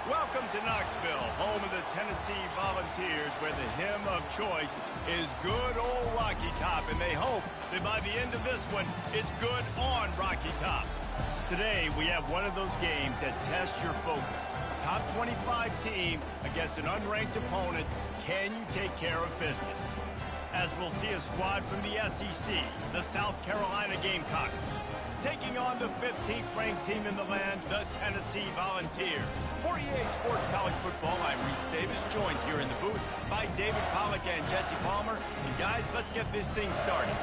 Welcome to Knoxville, home of the Tennessee Volunteers, where the hymn of choice is good old Rocky Top, and they hope that by the end of this one, it's good on Rocky Top. Today, we have one of those games that tests your focus. Top 25 team against an unranked opponent. Can you take care of business? As we'll see a squad from the SEC, the South Carolina Gamecocks, taking on the 15th ranked team in the land, the Tennessee Volunteers. For EA Sports College Football, I'm Reese Davis, joined here in the booth by David Pollack and Jesse Palmer. And guys, let's get this thing started.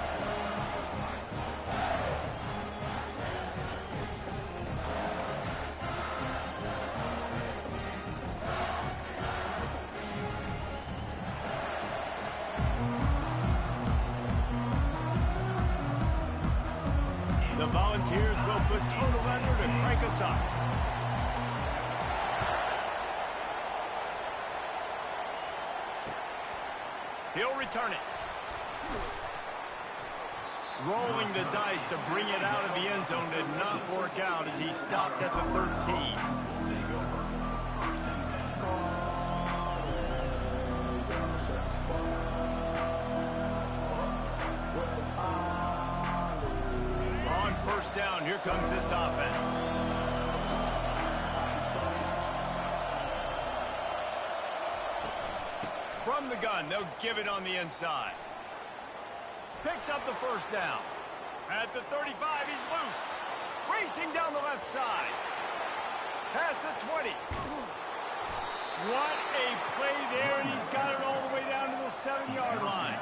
The Volunteers will put total under to crank us up. He'll return it. Rolling the dice to bring it out of the end zone did not work out as he stopped at the 13. First down, here comes this offense. From the gun, they'll give it on the inside. Picks up the first down. At the 35, he's loose. Racing down the left side. Past the 20. What a play there, and he's got it all the way down to the 7-yard line.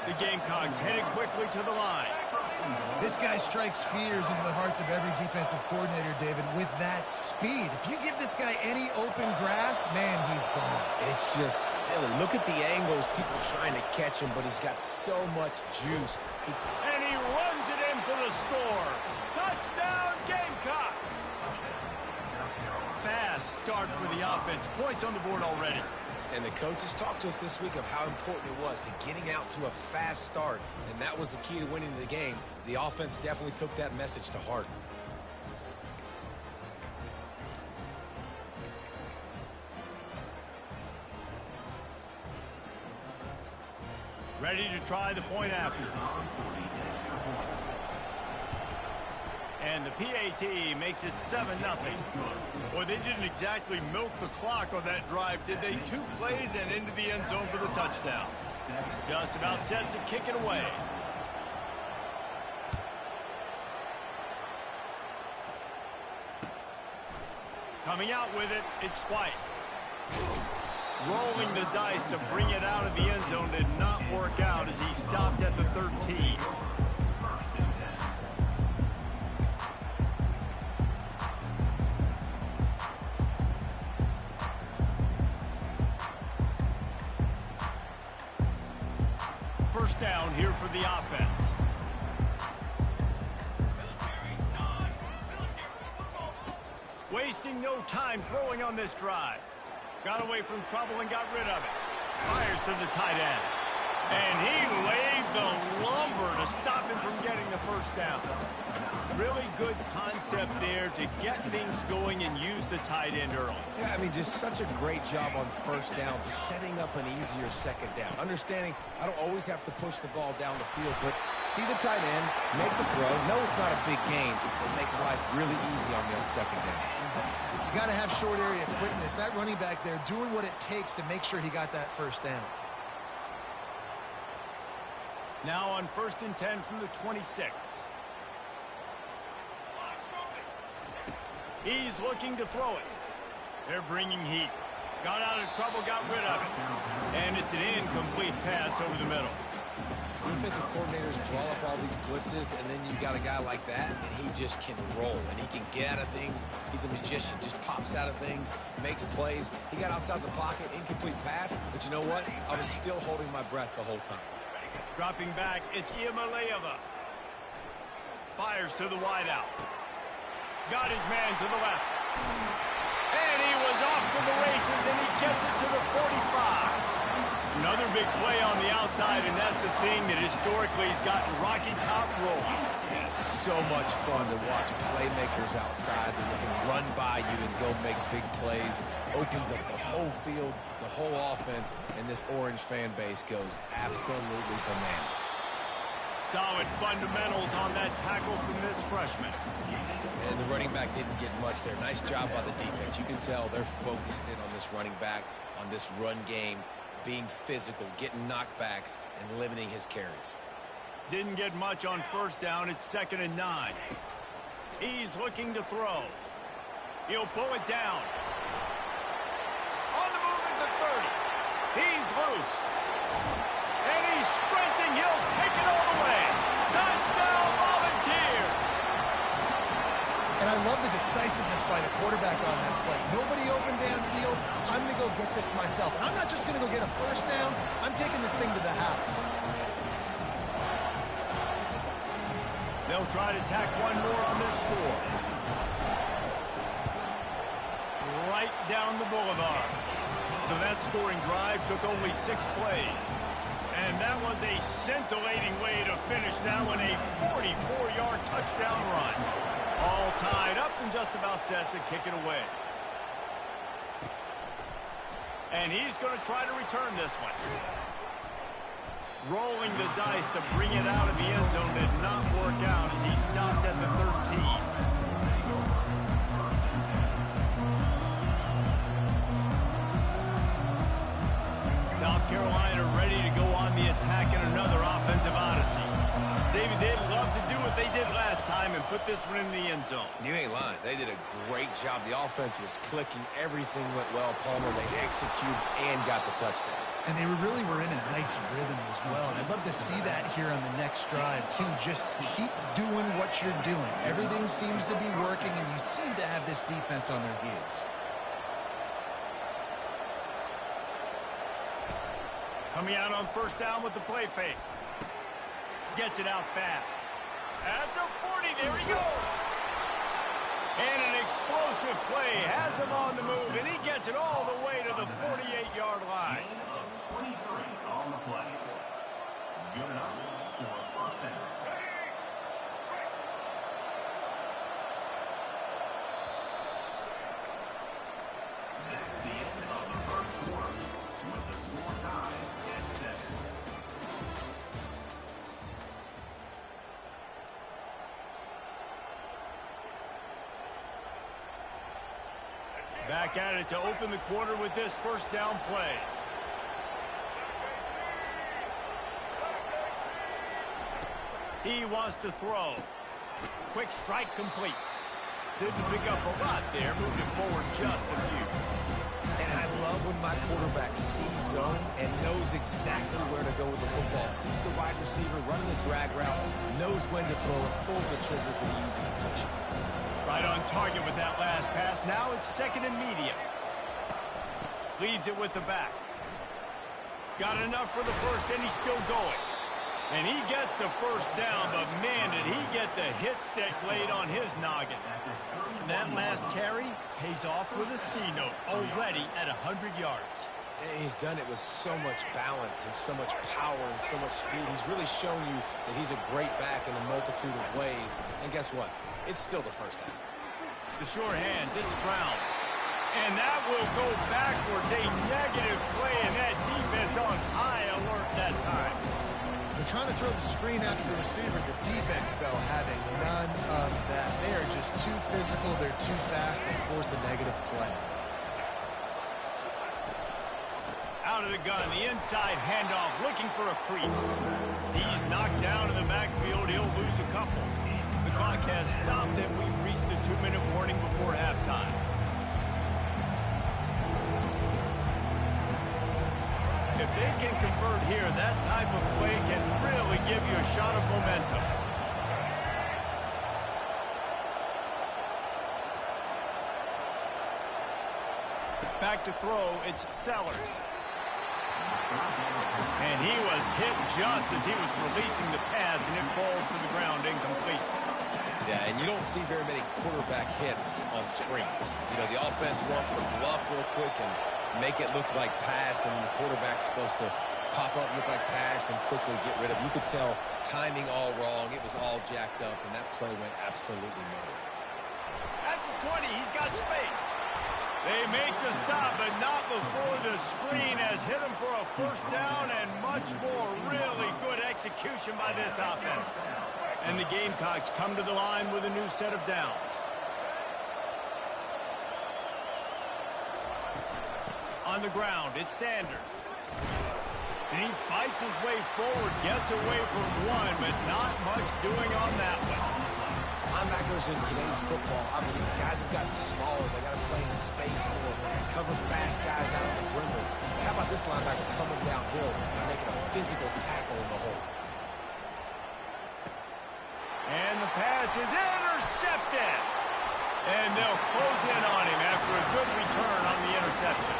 The Gamecocks headed quickly to the line. This guy strikes fears into the hearts of every defensive coordinator, David, with that speed. If you give this guy any open grass, man, he's gone. It's just silly. Look at the angles, people trying to catch him, but he's got so much juice. And he runs it in for the score. Touchdown, Gamecocks! Fast start for the offense. Points on the board already. And the coaches talked to us this week of how important it was to getting out to a fast start, and that was the key to winning the game. The offense definitely took that message to heart. Ready to try the point after. And the PAT makes it 7-0. Boy, they didn't exactly milk the clock on that drive, did they? 2 plays and into the end zone for the touchdown. Just about set to kick it away. Coming out with it, it's White. Rolling the dice to bring it out of the end zone did not work out as he stopped at the 13. First down here for the offense. Wasting no time throwing on this drive. Got away from trouble and got rid of it. Fires to the tight end. And he laid the lumber to stop him from getting the first down. Really good concept there to get things going and use the tight end early. Yeah, I mean, just such a great job on first down, setting up an easier second down. Understanding I don't always have to push the ball down the field, but see the tight end, make the throw. No, it's not a big gain. It makes life really easy on me on second down. You got to have short area quickness. That running back there doing what it takes to make sure he got that first down. Now on 1st and 10 from the 26. He's looking to throw it. They're bringing heat. Got out of trouble, got rid of it. And it's an incomplete pass over the middle. Defensive coordinators draw up all these blitzes, and then you got a guy like that, and he just can roll, and he can get out of things. He's a magician, just pops out of things, makes plays. He got outside the pocket, incomplete pass, but you know what? I was still holding my breath the whole time. Dropping back, it's Iamaleava. Fires to the wideout. Got his man to the left. And he was off to the races, and he gets it to the 45. Another big play on the outside, and that's the thing that historically has gotten Rocky Top rolling. Yeah, so much fun to watch playmakers outside that they can run by you and go make big plays. Opens up the whole field, the whole offense, and this Orange fan base goes absolutely bananas. Solid fundamentals on that tackle from this freshman. And the running back didn't get much there. Nice job by the defense. You can tell they're focused in on this running back, on this run game, being physical, getting knockbacks, and limiting his carries. Didn't get much on first down. It's 2nd and 9. He's looking to throw. He'll pull it down. On the move at the 30. He's loose. And he's sprinting. He'll take it all the way. Touchdown, Volunteers! And I love the decisiveness by the quarterback on that play. Nobody open downfield. I'm going to go get this myself. And I'm not just going to go get a first down. I'm taking this thing to the house. They'll try to tack one more on their score. Right down the boulevard. So that scoring drive took only 6 plays. And that was a scintillating way to finish that one, a 44-yard touchdown run. All tied up and just about set to kick it away. And he's going to try to return this one. Rolling the dice to bring it out of the end zone did not work out as he stopped at the 13. South Carolina ready to go on the attack in another offensive odyssey. David, they'd love to do what they did last time and put this one in the end zone. You ain't lying. They did a great job. The offense was clicking. Everything went well. Palmer, they executed and got the touchdown. And they really were in a nice rhythm as well. And I'd love to see that here on the next drive, too. Just keep doing what you're doing. Everything seems to be working, and you seem to have this defense on their heels. Coming out on first down with the play fake. Gets it out fast. At the 40, there he goes. And an explosive play has him on the move, and he gets it all the way to the 48-yard line. 23 on the play. Good enough for a first down. That's the end of the first quarter, with the score tied at 7. Back at it to open the quarter with this first down play. He wants to throw. Quick strike complete. Didn't pick up a lot there, moving forward just a few. And I love when my quarterback sees zone and knows exactly where to go with the football. Sees the wide receiver running the drag route, knows when to throw it, pulls the trigger for the easy completion. Right on target with that last pass. Now it's 2nd and medium. Leaves it with the back. Got enough for the first, and he's still going. And he gets the first down, but man, did he get the hit stick laid on his noggin. And that last carry pays off with a C note, already at 100 yards. And he's done it with so much balance and so much power and so much speed. He's really shown you that he's a great back in a multitude of ways. And guess what? It's still the first half. The short hands, it's Brown. And that will go backwards, a negative play, and that defense on high alert that time. They're trying to throw the screen out to the receiver. The defense, though, having none of that. They are just too physical. They're too fast. They force a negative play. Out of the gun, the inside handoff, looking for a crease. He's knocked down in the backfield. He'll lose a couple. The clock has stopped, and we've reached the 2-minute warning before halftime. If they can convert here, that type of play can really give you a shot of momentum. Back to throw, it's Sellers. And he was hit just as he was releasing the pass, and it falls to the ground incomplete. Yeah, and you don't see very many quarterback hits on screens. You know, the offense wants to bluff real quick and make it look like pass, and the quarterback's supposed to pop up, look like pass, and quickly get rid of it. You could tell timing all wrong. It was all jacked up, and that play went absolutely nowhere. At the 20, he's got space. They make the stop, but not before the screen has hit him for a first down and much more. Really good execution by this offense. And the Gamecocks come to the line with a new set of downs. On the ground, it's Sanders. And he fights his way forward, gets away from one, but not much doing on that one. Linebackers in today's football, obviously, guys have gotten smaller. They got to play in space more, cover fast guys out on the perimeter. But how about this linebacker coming downhill and making a physical tackle in the hole? And the pass is intercepted. And they'll close in on him after a good return on the interception.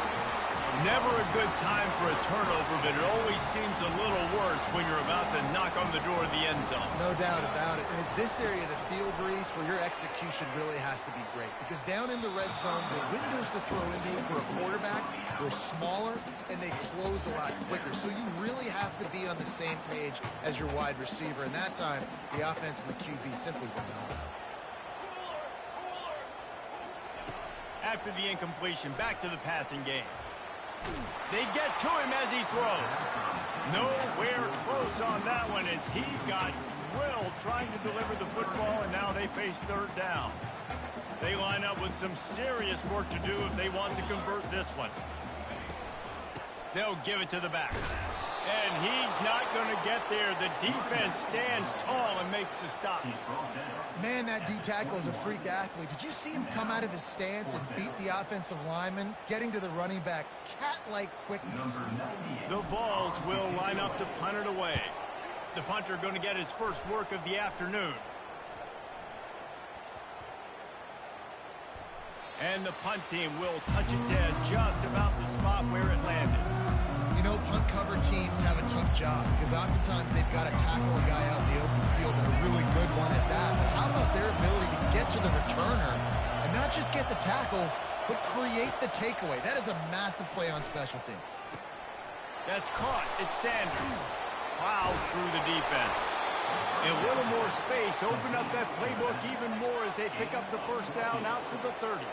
Never a good time for a turnover, but it always seems a little worse when you're about to knock on the door of the end zone. No doubt about it. And it's this area of the field, Reese, where your execution really has to be great. Because down in the red zone, the windows to throw into for a quarterback, they're smaller, and they close a lot quicker. So you really have to be on the same page as your wide receiver. And that time, the offense and the QB simply were not. After the incompletion, back to the passing game. They get to him as he throws. Nowhere close on that one as he got drilled trying to deliver the football, and now they face third down. They line up with some serious work to do if they want to convert this one. They'll give it to the back. And he's not going to get there. The defense stands tall and makes the stop. Man, that D-tackle is a freak athlete. Did you see him come out of his stance and beat the offensive lineman, getting to the running back? Cat-like quickness. The Vols will line up to punt it away. The punter going to get his first work of the afternoon. And the punt team will touch it dead just about the spot where it landed. You know, punt cover teams have a tough job because oftentimes they've got to tackle a guy out in the open field, and a really good one at that. But how about their ability to get to the returner and not just get the tackle, but create the takeaway? That is a massive play on special teams. That's caught. It's Sanders. Plows through the defense. A little more space. Open up that playbook even more as they pick up the first down out to the 30.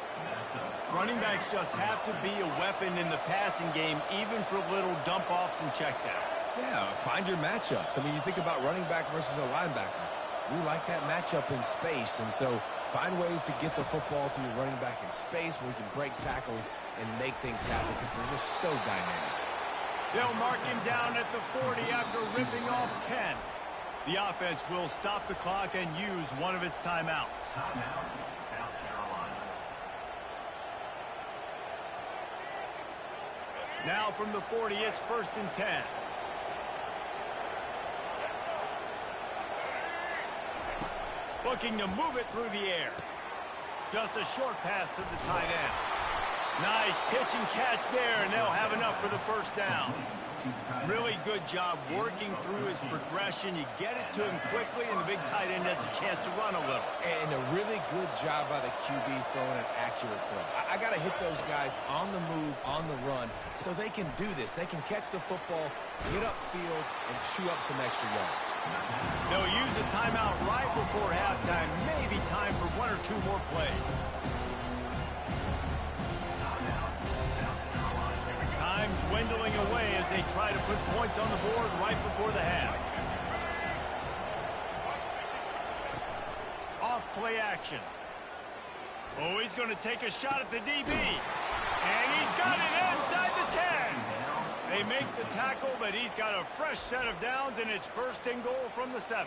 Running backs just have to be a weapon in the passing game, even for little dump-offs and checkdowns. Yeah, find your matchups. I mean, you think about running back versus a linebacker. We like that matchup in space, and so find ways to get the football to your running back in space where you can break tackles and make things happen because they're just so dynamic. They'll mark him down at the 40 after ripping off 10. The offense will stop the clock and use one of its timeouts. Timeout, South Carolina. Now from the 40, it's 1st and 10. Looking to move it through the air. Just a short pass to the tight end. Nice pitch and catch there, and they'll have enough for the first down. Really good job working through his progression. You get it to him quickly, and the big tight end has a chance to run a little. And a really good job by the QB throwing an accurate throw. I got to hit those guys on the move, on the run, so they can do this. They can catch the football, get upfield, and chew up some extra yards. They'll use a timeout right before halftime. Maybe time for one or two more plays. Time dwindling away as they try to put points on the board right before the half. Off play action. Oh, he's going to take a shot at the DB. And he's got it inside the 10. They make the tackle, but he's got a fresh set of downs, and it's 1st and goal from the 7.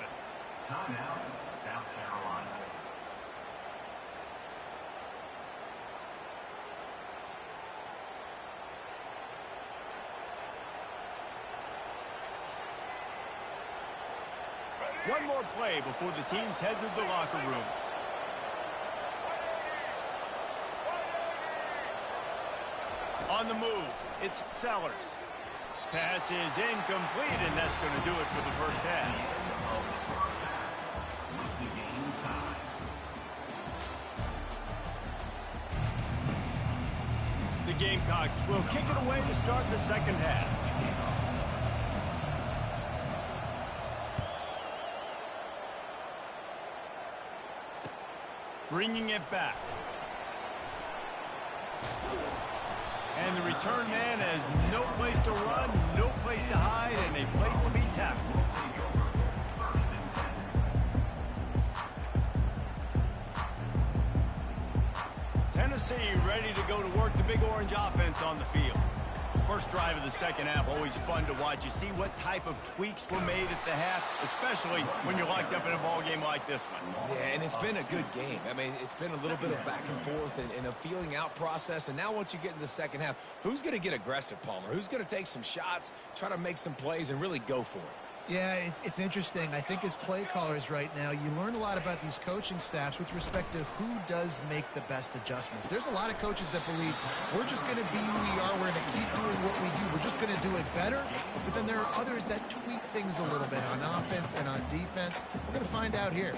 Timeout, South Carolina. One more play before the teams head to the locker rooms. On the move, it's Sellers. Pass is incomplete, and that's going to do it for the first half. The Gamecocks will kick it away to start the second half. bringing it back. And the return man has no place to run, no place to hide, and a place to be tackled. Tennessee ready to go to work the Big Orange offense on the field. First drive of the second half, always fun to watch. You see what type of tweaks were made at the half, especially when you're locked up in a ball game like this one. Yeah, and it's been a good game. I mean, it's been a little bit of back and forth and a feeling out process. And now once you get in the second half, who's going to get aggressive, Palmer? Who's going to take some shots, try to make some plays, and really go for it? Yeah, it's interesting. I think as play callers right now, you learn a lot about these coaching staffs with respect to who does make the best adjustments. There's a lot of coaches that believe we're just going to be who we are. We're going to keep doing what we do. We're just going to do it better. But then there are others that tweak things a little bit on offense and on defense. We're going to find out here.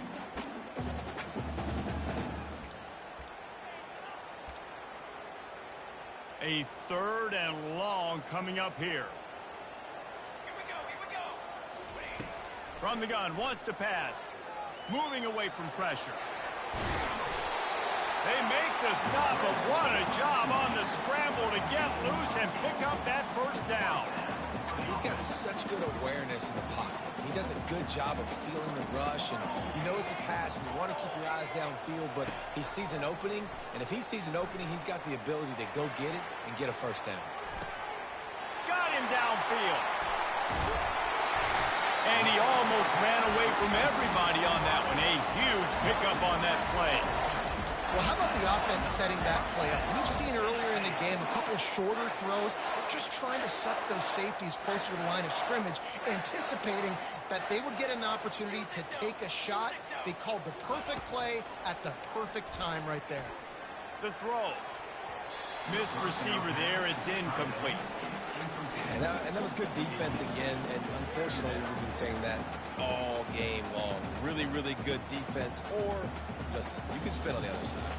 A 3rd and long coming up here. From the gun, wants to pass. Moving away from pressure. They make the stop, but what a job on the scramble to get loose and pick up that first down. He's got such good awareness in the pocket. He does a good job of feeling the rush, and you know it's a pass, and you want to keep your eyes downfield, but he sees an opening, and if he sees an opening, he's got the ability to go get it and get a first down. Got him downfield. And he almost ran away from everybody on that one. A huge pickup on that play. Well, how about the offense setting that play up? We've seen earlier in the game a couple shorter throws. They're just trying to suck those safeties closer to the line of scrimmage, anticipating that they would get an opportunity to take a shot. They called the perfect play at the perfect time right there. The throw. Missed receiver there. It's incomplete. And that was good defense again, and unfortunately we've been saying that all game long. Really, really good defense, or, listen, you can spin on the other side.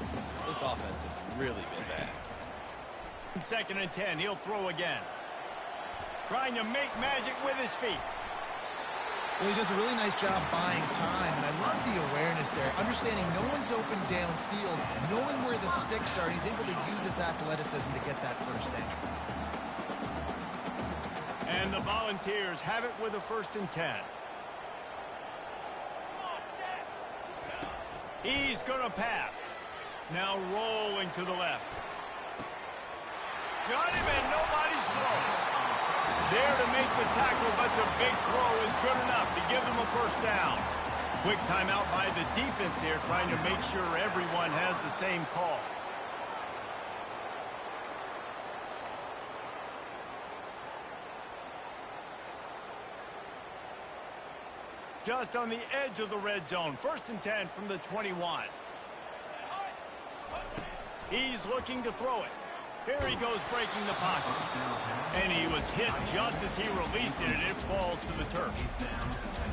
This offense has really been bad. 2nd and 10, he'll throw again. Trying to make magic with his feet. Well, he does a really nice job buying time, and I love the awareness there. Understanding no one's open downfield, knowing where the sticks are, and he's able to use his athleticism to get that first down. And the Volunteers have it with a 1st and 10. He's going to pass. Now rolling to the left. Got him and nobody's close. There to make the tackle, but the big throw is good enough to give them a first down. Quick timeout by the defense here, trying to make sure everyone has the same call. Just on the edge of the red zone. 1st and 10 from the 21. He's looking to throw it. Here he goes breaking the pocket. And he was hit just as he released it, and it falls to the turf.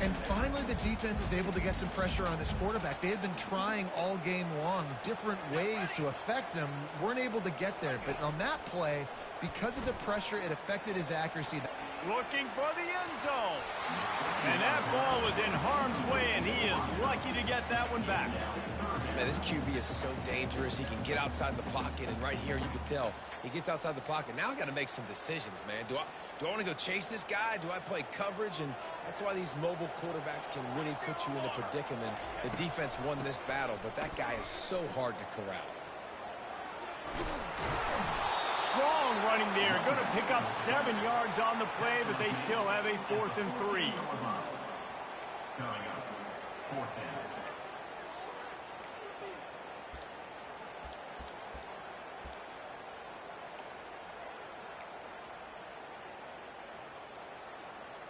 And finally, the defense is able to get some pressure on this quarterback. They had been trying all game long different ways to affect him. Weren't able to get there. But on that play, because of the pressure, it affected his accuracy. Looking for the end zone. And that ball was in harm's way, and he is lucky to get that one back. Man, this QB is so dangerous. He can get outside the pocket, and right here you can tell he gets outside the pocket. Now I got to make some decisions, man. Do I want to go chase this guy? Do I play coverage? And that's why these mobile quarterbacks can really put you in a predicament. The defense won this battle, but that guy is so hard to corral. Strong running there. Going to pick up 7 yards on the play, but they still have a 4th and 3. Coming up, 4th down.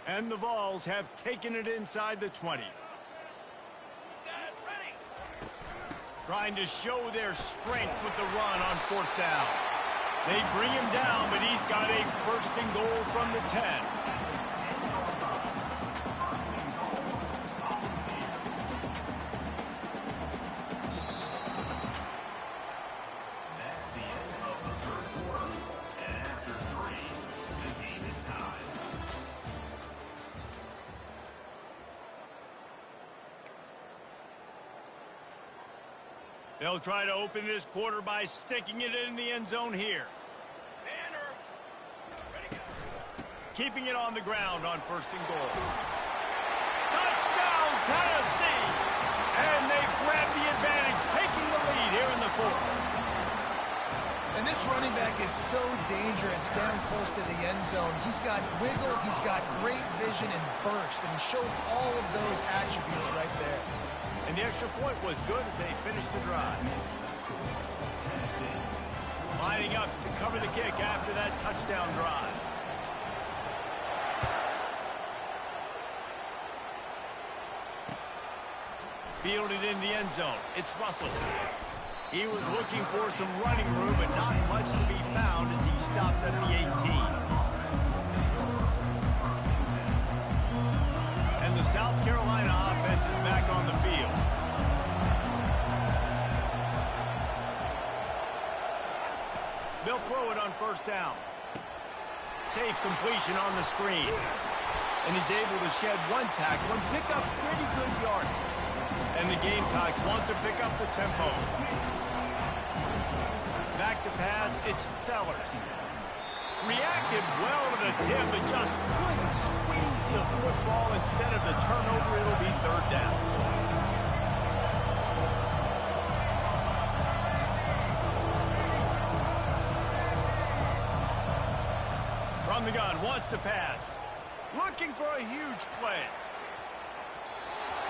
And the Vols have taken it inside the 20. Trying to show their strength with the run on 4th down. They bring him down, but he's got a 1st and goal from the 10. That's the end of the 3rd quarter. And after 3, the game is tied. They'll try to open this quarter by sticking it in the end zone here. Keeping it on the ground on 1st and goal. Touchdown, Tennessee! And they grab the advantage, taking the lead here in the 4th. And this running back is so dangerous down close to the end zone. He's got wiggle, he's got great vision and burst, and he showed all of those attributes right there. And the extra point was good as they finished the drive. Lining up to cover the kick after that touchdown drive. Fielded in the end zone. It's Russell. He was looking for some running room, but not much to be found as he stopped at the 18. And the South Carolina offense is back on the field. They'll throw it on 1st down. Safe completion on the screen. And he's able to shed one tackle and pick up pretty good yardage. And the Gamecocks want to pick up the tempo. Back to pass, it's Sellers. Reacted well to the tip, but just couldn't squeeze the football. Instead of the turnover, it'll be 3rd down. From the gun, wants to pass. Looking for a huge play.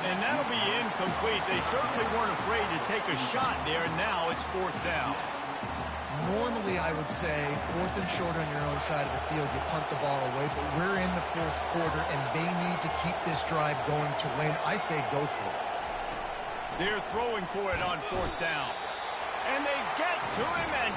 And that'll be incomplete. They certainly weren't afraid to take a shot there, and now it's 4th down. Normally, I would say 4th and short on your own side of the field, you punt the ball away, but we're in the 4th quarter, and they need to keep this drive going to win. I say go for it. They're throwing for it on 4th down. And they get to him and...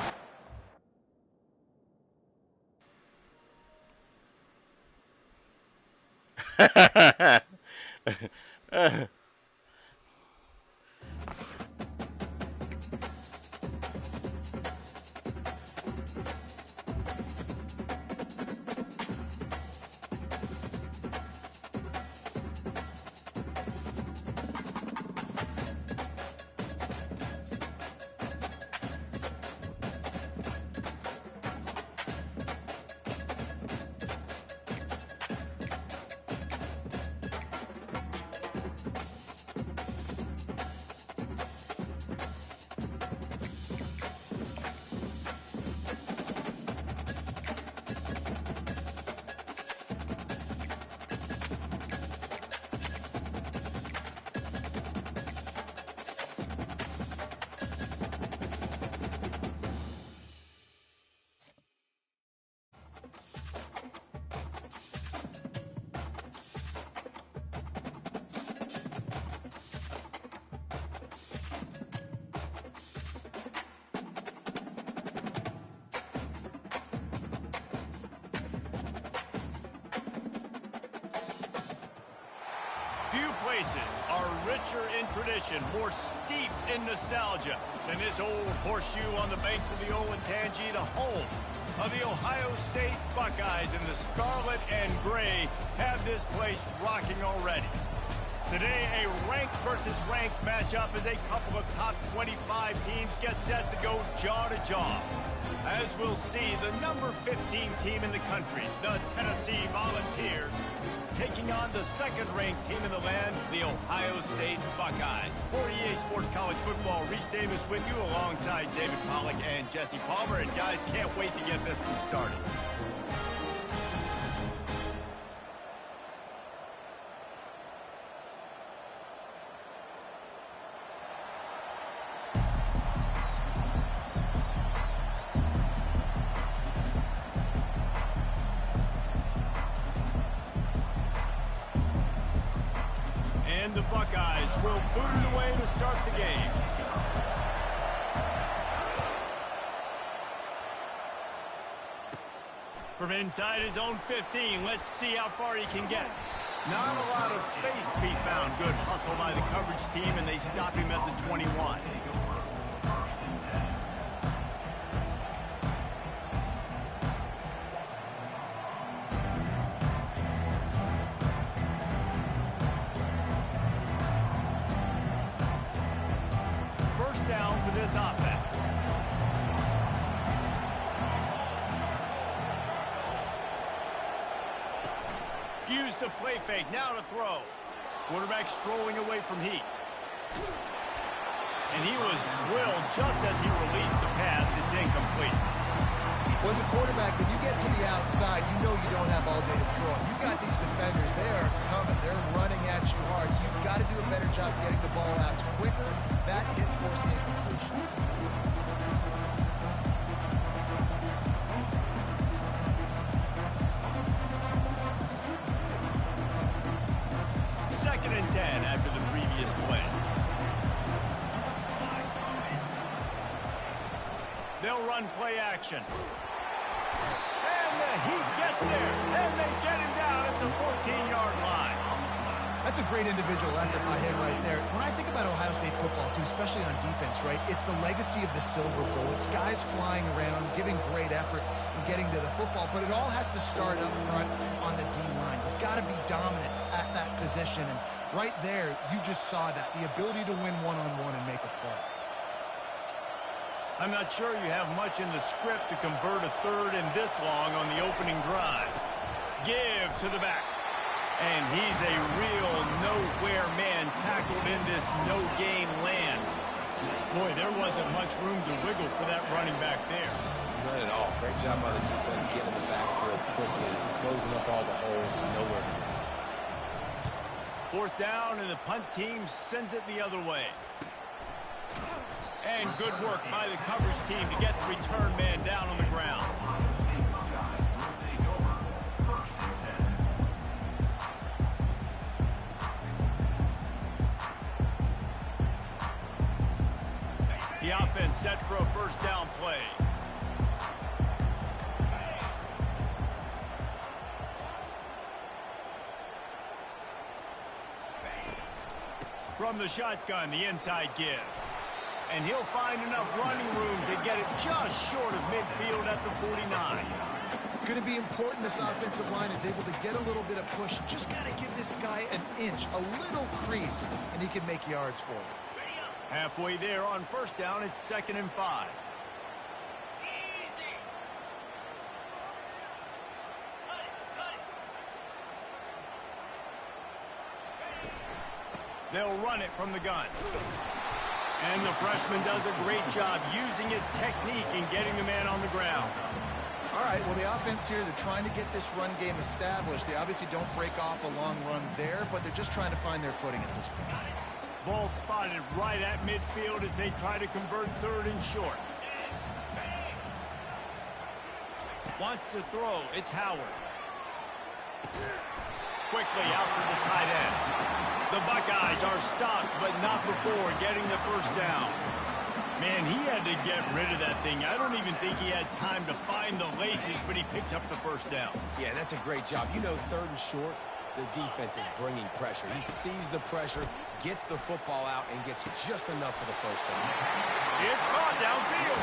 Few places are richer in tradition, more steeped in nostalgia than this old horseshoe on the banks of the Olentangy, the home of the Ohio State Buckeyes. And the scarlet and gray have this place rocking already. Today, a ranked versus ranked matchup as a couple of top 25 teams get set to go jaw to jaw. As we'll see, the number 15 team in the country, the Tennessee Volunteers, taking on the second-ranked team in the land, the Ohio State Buckeyes. For EA Sports College Football, Reese Davis with you alongside David Pollack and Jesse Palmer. And guys, can't wait to get this one started. And the Buckeyes will boot it away to start the game. From inside his own 15, let's see how far he can get. Not a lot of space to be found. Good hustle by the coverage team, and they stop him at the 21. First down for Use the play fake. Now to throw. Quarterback strolling away from heat. And he was drilled just as he released the pass. It's incomplete. Well, as a quarterback, when you get to the outside, you know you don't have all day to throw. You got these defenders. They are coming. They're running at you hard. So you've got to do a better job getting the ball out quicker. That hit forced the incompletion. Second and 10 after the previous play. They'll run play action. And the Heat gets there. And they get him down at the 14-yard line. That's a great individual effort by him right there. When I think about Ohio State football, too, especially on defense, right, it's the legacy of the Silver Bowl. It's guys flying around, giving great effort, and getting to the football. But it all has to start up front on the D-line. You've got to be dominant at that position. And right there, you just saw that, the ability to win one-on-one and make a play. I'm not sure you have much in the script to convert a third and this long on the opening drive. Give to the back. And he's a real nowhere man tackled in this no-gain land. Boy, there wasn't much room to wiggle for that running back there. Not at all. Great job by the defense getting in the backfield quickly, closing up all the holes, nowhere to go. Fourth down, and the punt team sends it the other way. And good work by the coverage team to get the return man down on the ground. The offense set for a first down play. From the shotgun, the inside give. And he'll find enough running room to get it just short of midfield at the 49. It's going to be important this offensive line is able to get a little bit of push. Just got to give this guy an inch, a little crease, and he can make yards for him. Halfway there on first down, it's 2nd and 5. They'll run it from the gun. And the freshman does a great job using his technique and getting the man on the ground. All right, well, the offense here, they're trying to get this run game established. They obviously don't break off a long run there, but they're just trying to find their footing at this point. Ball spotted right at midfield as they try to convert third and short. Wants to throw. It's Howard. Quickly out to the tight end. The Buckeyes are stopped, but not before getting the first down. Man, he had to get rid of that thing. I don't even think he had time to find the laces, but he picks up the first down. Yeah, that's a great job. You know, third and short, the defense is bringing pressure. He sees the pressure, gets the football out, and gets just enough for the first down. It's caught downfield.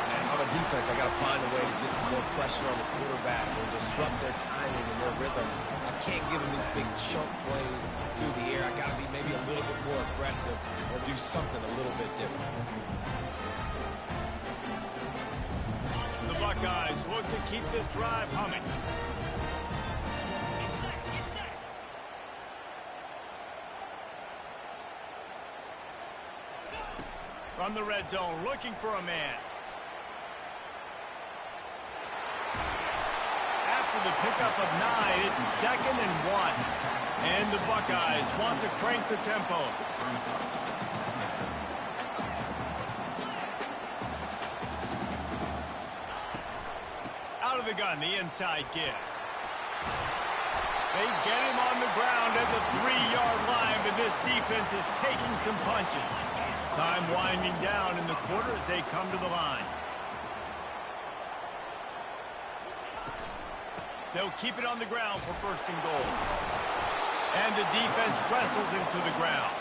Man, if I'm a defense, I got to find a way to get some more pressure on the quarterback or disrupt their timing and their rhythm. I can't give them these big chunk plays through the air. I got to be maybe a little bit more aggressive or do something a little bit different. The Buckeyes look to keep this drive humming. From the red zone, looking for a man. After the pickup of 9, it's 2nd and 1. And the Buckeyes want to crank the tempo. Out of the gun, the inside give. They get him on the ground at the 3-yard line, but this defense is taking some punches. Time winding down in the quarter as they come to the line. They'll keep it on the ground for 1st and goal. And the defense wrestles him to the ground.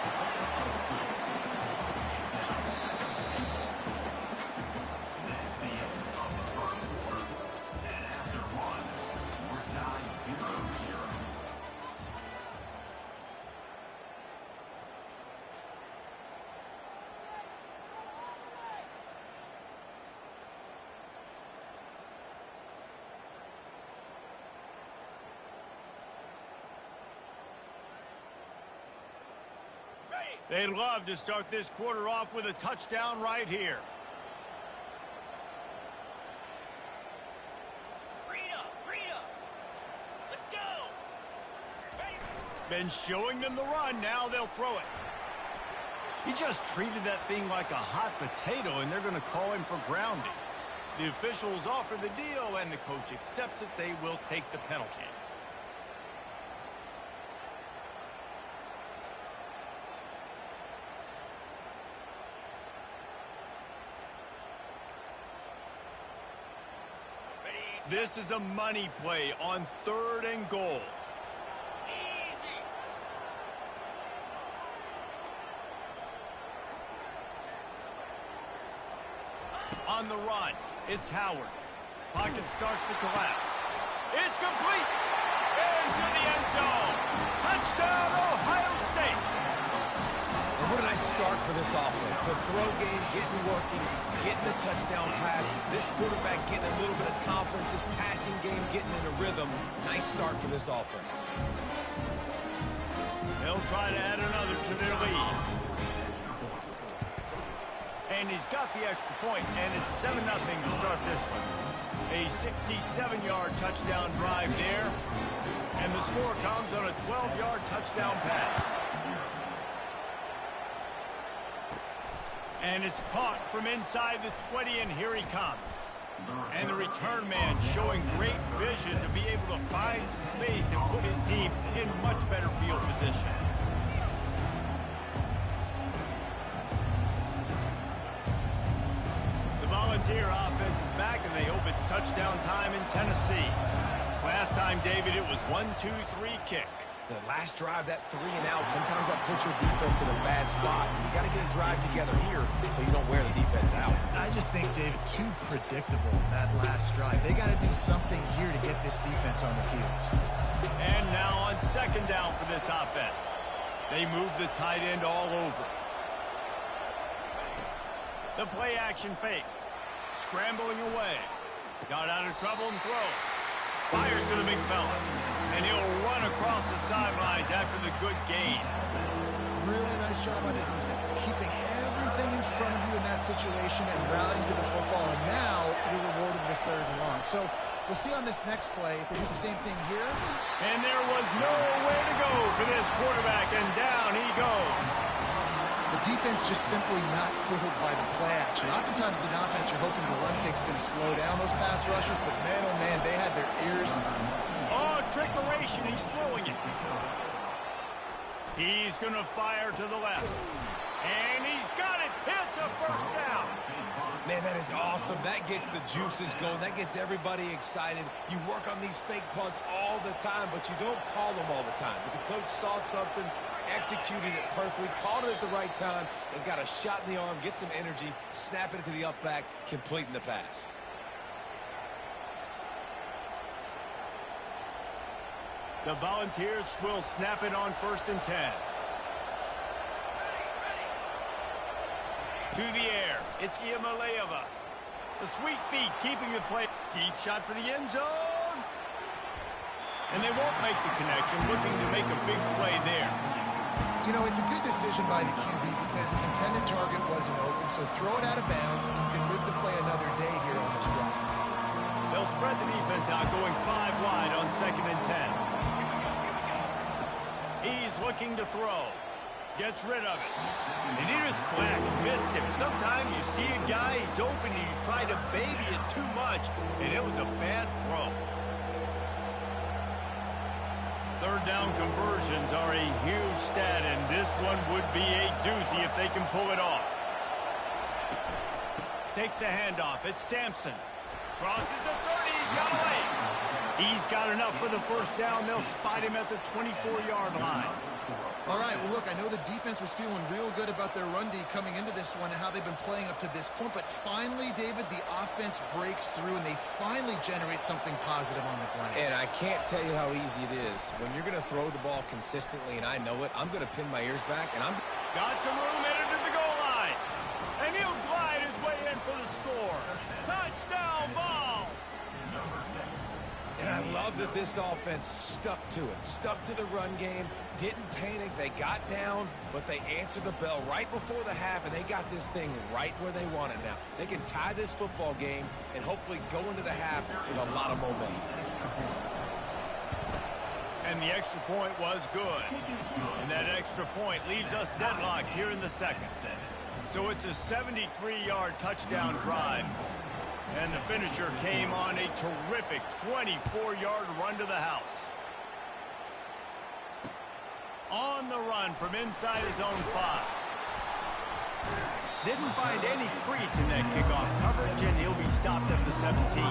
They'd love to start this quarter off with a touchdown right here. Let's go. Been showing them the run. Now they'll throw it. He just treated that thing like a hot potato, and they're going to call him for grounding. The officials offer the deal, and the coach accepts it. They will take the penalty. This is a money play on 3rd and goal. Easy. On the run, it's Howard. Pocket starts to collapse. It's complete. Into the end zone. Touchdown, Ohio State. And what a nice start for this offense. The throw game getting working, getting the touchdown pass. This quarterback getting a little bit of confidence. This passing game getting in a rhythm. Nice start for this offense. They'll try to add another to their lead. And he's got the extra point, and it's 7-0 to start this one. A 67-yard touchdown drive there. And the score comes on a 12-yard touchdown pass. And it's caught from inside the 20, and here he comes. And the return man showing great vision to be able to find some space and put his team in much better field position. The Volunteer offense is back, and they hope it's touchdown time in Tennessee. Last time, David, it was 1-2-3 kick. The last drive, that 3 and out, sometimes that puts your defense in a bad spot. You got to get a drive together here so you don't wear the defense out. I just think, David, too predictable, that last drive. They got to do something here to get this defense on their heels. And now on 2nd down for this offense. They move the tight end all over. The play action fake. Scrambling away. Got out of trouble and throws. Fires to the big fella. And he'll run across the sidelines after the good gain. Really nice job by the defense, keeping everything in front of you in that situation and rallying to the football. And now you're rewarded with 3rd and long. So we'll see on this next play if they do the same thing here. And there was nowhere to go for this quarterback, and down he goes. The defense just simply not fooled by the play action. Oftentimes in offense, you're hoping the run fake's going to slow down those pass rushers, but man, oh man, they had their ears. Oh, trickeration, he's throwing it. He's going to fire to the left. And he's got it. It's a 1st down. Man, that is awesome. That gets the juices going. That gets everybody excited. You work on these fake punts all the time, but you don't call them all the time. But the coach saw something, executed it perfectly, called it at the right time, and got a shot in the arm, get some energy, snap it to the up back, completing the pass. The Volunteers will snap it on 1st and 10. To the air, it's Iamaleava. The sweet feet keeping the play. Deep shot for the end zone. And they won't make the connection, looking to make a big play there. You know, it's a good decision by the QB because his intended target wasn't open, so throw it out of bounds, and you can live to play another day here on this drive. They'll spread the defense out, going 5 wide on 2nd and 10. He's looking to throw. Gets rid of it. And he just flat missed him. Sometimes you see a guy, he's open, and you try to baby it too much, and it was a bad throw. 3rd down conversions are a huge stat, and this one would be a doozy if they can pull it off. Takes a handoff. It's Sampson. Crosses the 30. He's got away. He's got enough for the 1st down. They'll spot him at the 24-yard line. All right, well, look, I know the defense was feeling real good about their run D coming into this one and how they've been playing up to this point, but finally, David, the offense breaks through and they finally generate something positive on the ground. And I can't tell you how easy it is. When you're going to throw the ball consistently, and I know it, I'm going to pin my ears back, and I'm... Got some room headed to the goal line. And he'll glide his way in for the score. Touchdown, Vols! And I love that this offense stuck to it, stuck to the run game, didn't panic. They got down, but they answered the bell right before the half, and they got this thing right where they want it now. They can tie this football game and hopefully go into the half with a lot of momentum. And the extra point was good. And that extra point leaves us deadlocked here in the second. So it's a 73-yard touchdown drive. And the finisher came on a terrific 24-yard run to the house. On the run from inside his own 5. Didn't find any crease in that kickoff coverage, and he'll be stopped at the 17.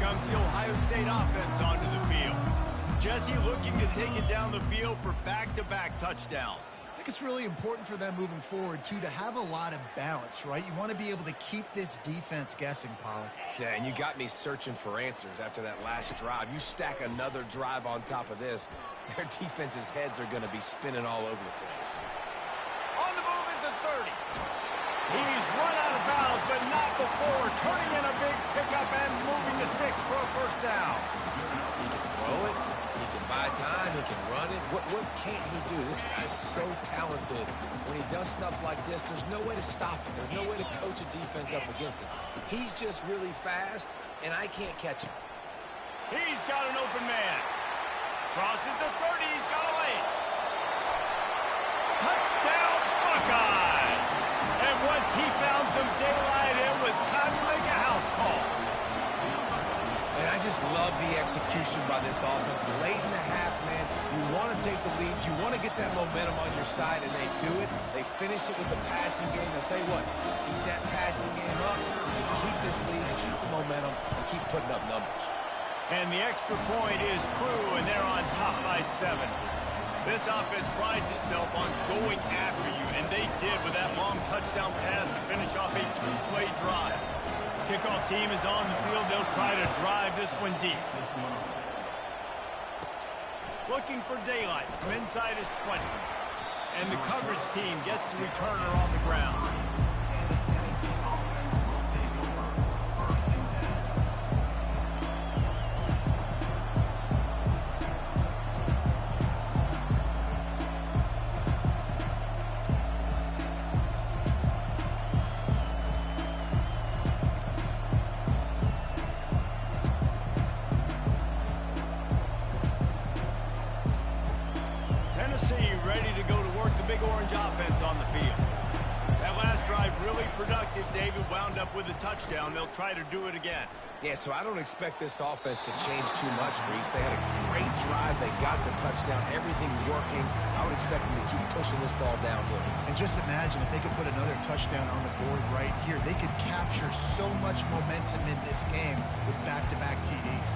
Comes the Ohio State offense onto the field. Jesse looking to take it down the field for back-to-back touchdowns. I think it's really important for them moving forward, too, to have a lot of balance, right? You want to be able to keep this defense guessing, Pollock. Yeah, and you got me searching for answers after that last drive. You stack another drive on top of this, their defense's heads are going to be spinning all over the place. On the move is the 30. He's run out of bounds, but not before turning in a big pickup and moving the sticks for a first down. He can throw it. He can buy time. He can run it. What can't he do? This guy's so talented. When he does stuff like this, there's no way to stop it. There's no way to coach a defense up against this. He's just really fast, and I can't catch him. He's got an open man. Crosses the 30. He's got a lane. Touchdown, Buckeyes! And once he found some daylight, it was time to make a house call. And I just love the execution by this offense. Late in the half, man, you want to take the lead. You want to get that momentum on your side, and they do it. They finish it with the passing game. I'll tell you what, keep that passing game up, keep this lead, keep the momentum, and keep putting up numbers. And the extra point is true, and they're on top by 7. This offense prides itself on going after you, and they did with that long touchdown pass to finish off a 2-play drive. Kickoff team is on the field. They'll try to drive this one deep. Looking for daylight from inside his 20. And the coverage team gets the returner on the ground. Ready to go to work the big orange offense on the field. That last drive really productive. David wound up with a touchdown. They'll try to do it again. Yeah, so I don't expect this offense to change too much, Reese. They had a great drive. They got the touchdown. Everything working. I would expect them to keep pushing this ball downhill. And just imagine if they could put another touchdown on the board right here. They could capture so much momentum in this game with back-to-back TDs.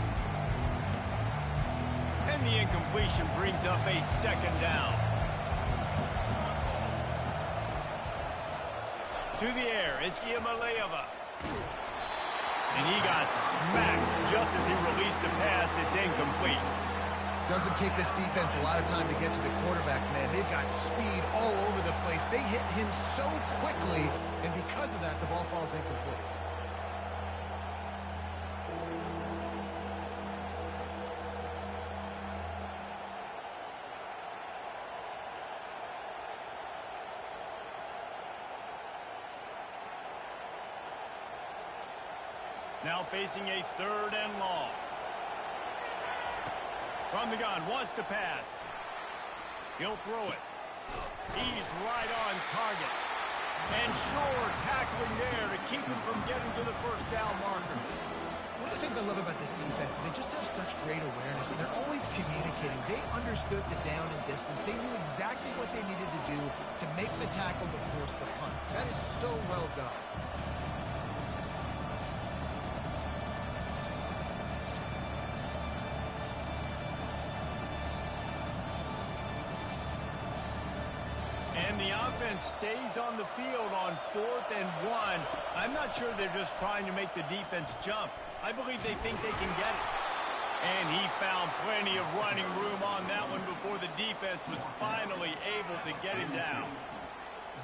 And the incompletion brings up a second down. To the air, it's Iamaleava. And he got smacked just as he released the pass. It's incomplete. Doesn't take this defense a lot of time to get to the quarterback, man. They've got speed all over the place. They hit him so quickly, and because of that, the ball falls incomplete. Now facing a 3rd and long. From the gun, wants to pass. He'll throw it. He's right on target. And sure, tackling there to keep him from getting to the first down marker. One of the things I love about this defense is they just have such great awareness, and they're always communicating. They understood the down and distance. They knew exactly what they needed to do to make the tackle to force the punt. That is so well done. Stays on the field on 4th and 1. I'm not sure they're just trying to make the defense jump. I believe they think they can get it. And he found plenty of running room on that one before before the defense was finally able to get him down.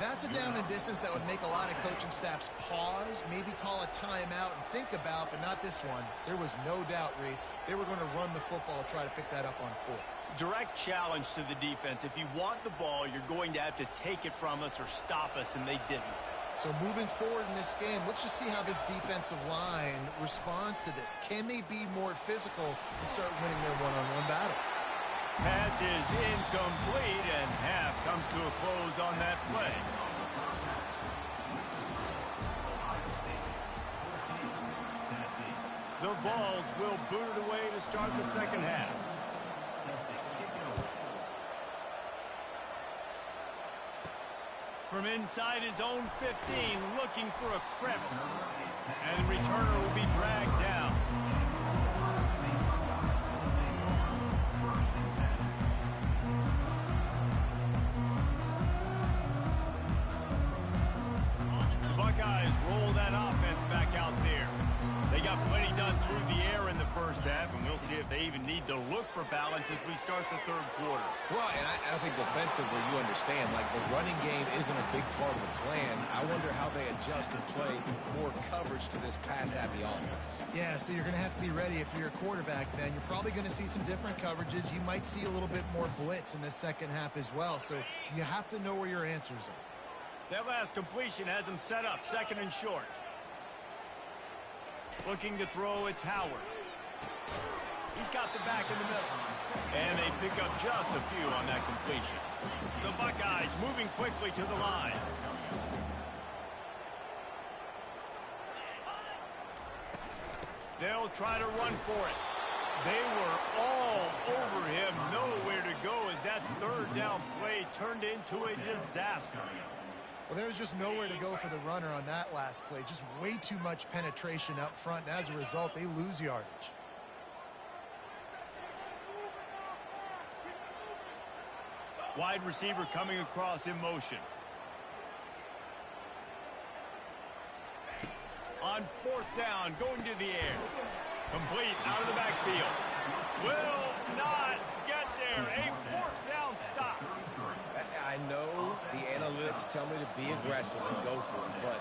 That's a down and distance that would make a lot of coaching staffs pause, maybe call a timeout and think about, but not this one. There was no doubt, Reese, they were going to run the football to try to pick that up on fourth. Direct challenge to the defense. If you want the ball, you're going to have to take it from us or stop us, and they didn't. So moving forward in this game, let's just see how this defensive line responds to this. Can they be more physical and start winning their one-on-one battles? Pass is incomplete, and half comes to a close on that play. The Vols will boot it away to start the second half. From inside his own 15, looking for a crevice. And the returner will be dragged down. The Buckeyes roll that offense back out there. They got plenty done through the air in the first half, and we'll see if they even need to look for balance as we start the third quarter. Well, and I think defensively, you understand, like the running game isn't a big part of the plan. I wonder how they adjust and play more coverage to this pass-happy offense. Yeah, so you're going to have to be ready if you're a quarterback, then. You're probably going to see some different coverages. You might see a little bit more blitz in the second half as well, so you have to know where your answers are. That last completion has him set up, second and short. Looking to throw, it's Howard. He's got the back in the middle. And they pick up just a few on that completion. The Buckeyes moving quickly to the line. They'll try to run for it. They were all over him, nowhere to go as that third down play turned into a disaster. Well, there was just nowhere to go for the runner on that last play. Just way too much penetration up front, and as a result, they lose yardage. Wide receiver coming across in motion. On fourth down, going to the air. Complete out of the backfield. Will not get there. A fourth down stop. I know the analytics tell me to be aggressive and go for it, but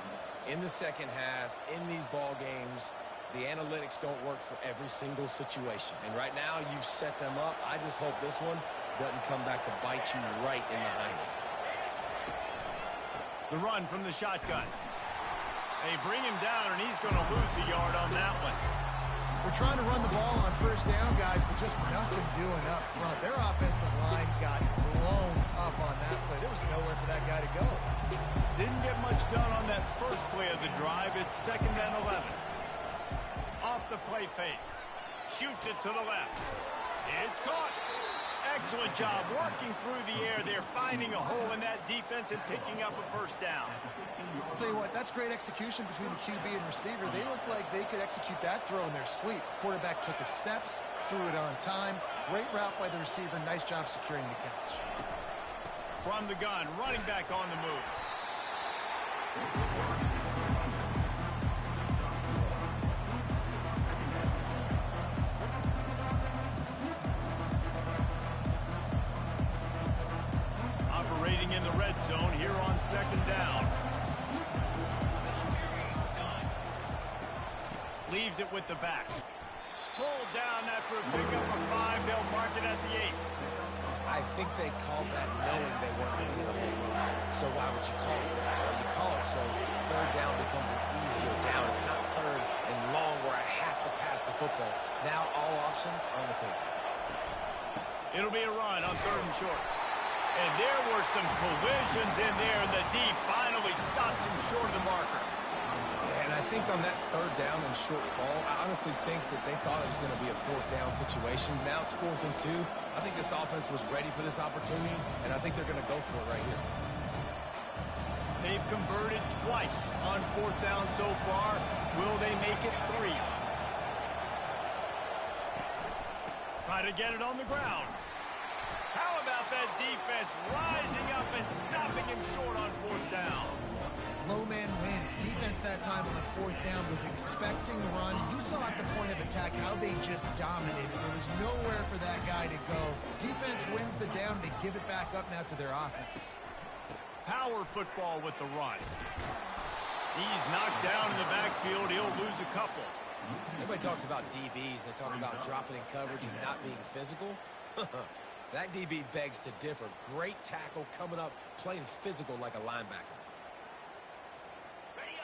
in the second half, in these ball games, the analytics don't work for every single situation. And right now, you've set them up. I just hope this one doesn't come back to bite you right in the hind. The run from the shotgun. They bring him down, and he's going to lose a yard on that one. We're trying to run the ball on first down, guys, but just nothing doing up front. Their offensive line got blown up on that play. There was nowhere for that guy to go. Didn't get much done on that first play of the drive. It's 2nd and 11. Off the play fake. Shoots it to the left. It's caught. Excellent job working through the air there, finding a hole in that defense and picking up a first down. I'll tell you what, that's great execution between the QB and receiver. They look like they could execute that throw in their sleep. Quarterback took his steps, threw it on time. Great route by the receiver. Nice job securing the catch. From the gun, running back on the move. Operating in the red zone here on 2nd down. Leaves it with the back. Pulled down after a pickup of 5. They'll mark it at the 8. I think they called that knowing they weren't going to hit a home run. So why would you call it that? Well, you call it so third down becomes an easier down. It's not third and long where I have to pass the football. Now all options on the table. It'll be a run on 3rd and short. And there were some collisions in there, and the D finally stops him short of the marker. Yeah, and I think on that third down and short ball, I honestly think that they thought it was going to be a fourth down situation. Now it's 4th and 2. I think this offense was ready for this opportunity, and I think they're going to go for it right here. They've converted twice on 4th down so far. Will they make it 3? Try to get it on the ground. How about that defense rising up and stopping him short on 4th down? low man wins. Defense that time on the fourth down was expecting the run. You saw at the point of attack how they just dominated. There was nowhere for that guy to go. Defense wins the down. They give it back up now to their offense. Power football with the run. He's knocked down in the backfield. He'll lose a couple. Everybody talks about DBs. They talk about dropping in coverage and not being physical. That DB begs to differ. Great tackle coming up, playing physical like a linebacker.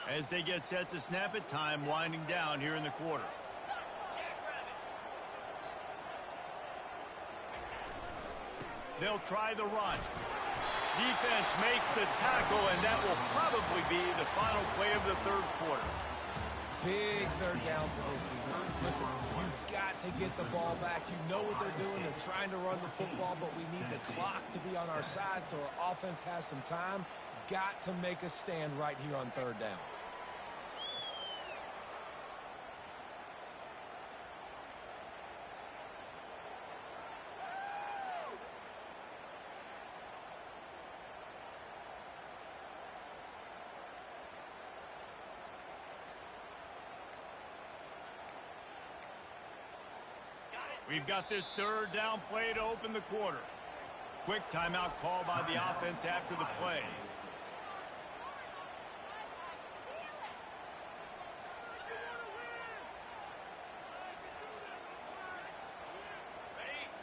As they get set to snap it, time winding down here in the quarter. They'll try the run. Defense makes the tackle, and that will probably be the final play of the third quarter. Big third down for those defense. Listen, you've got to get the ball back. You know what they're doing. They're trying to run the football, but we need the clock to be on our side so our offense has some time. Got to make a stand right here on third down. We've got this third down play to open the quarter. Quick timeout call by the offense after the play.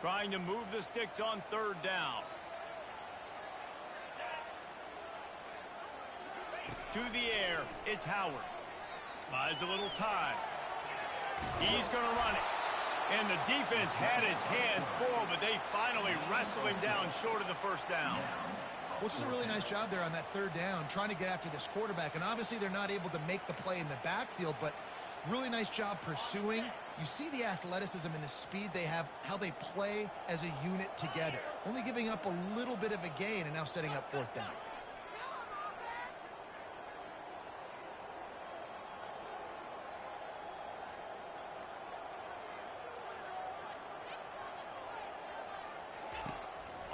Trying to move the sticks on third down. To the air, it's Howard. Buys a little time. He's going to run it. And the defense had his hands full, but they finally wrestle him down short of the first down. Well, it's a really nice job there on that third down, trying to get after this quarterback. And obviously they're not able to make the play in the backfield, but really nice job pursuing. You see the athleticism and the speed they have, how they play as a unit together. Only giving up a little bit of a gain and now setting up fourth down.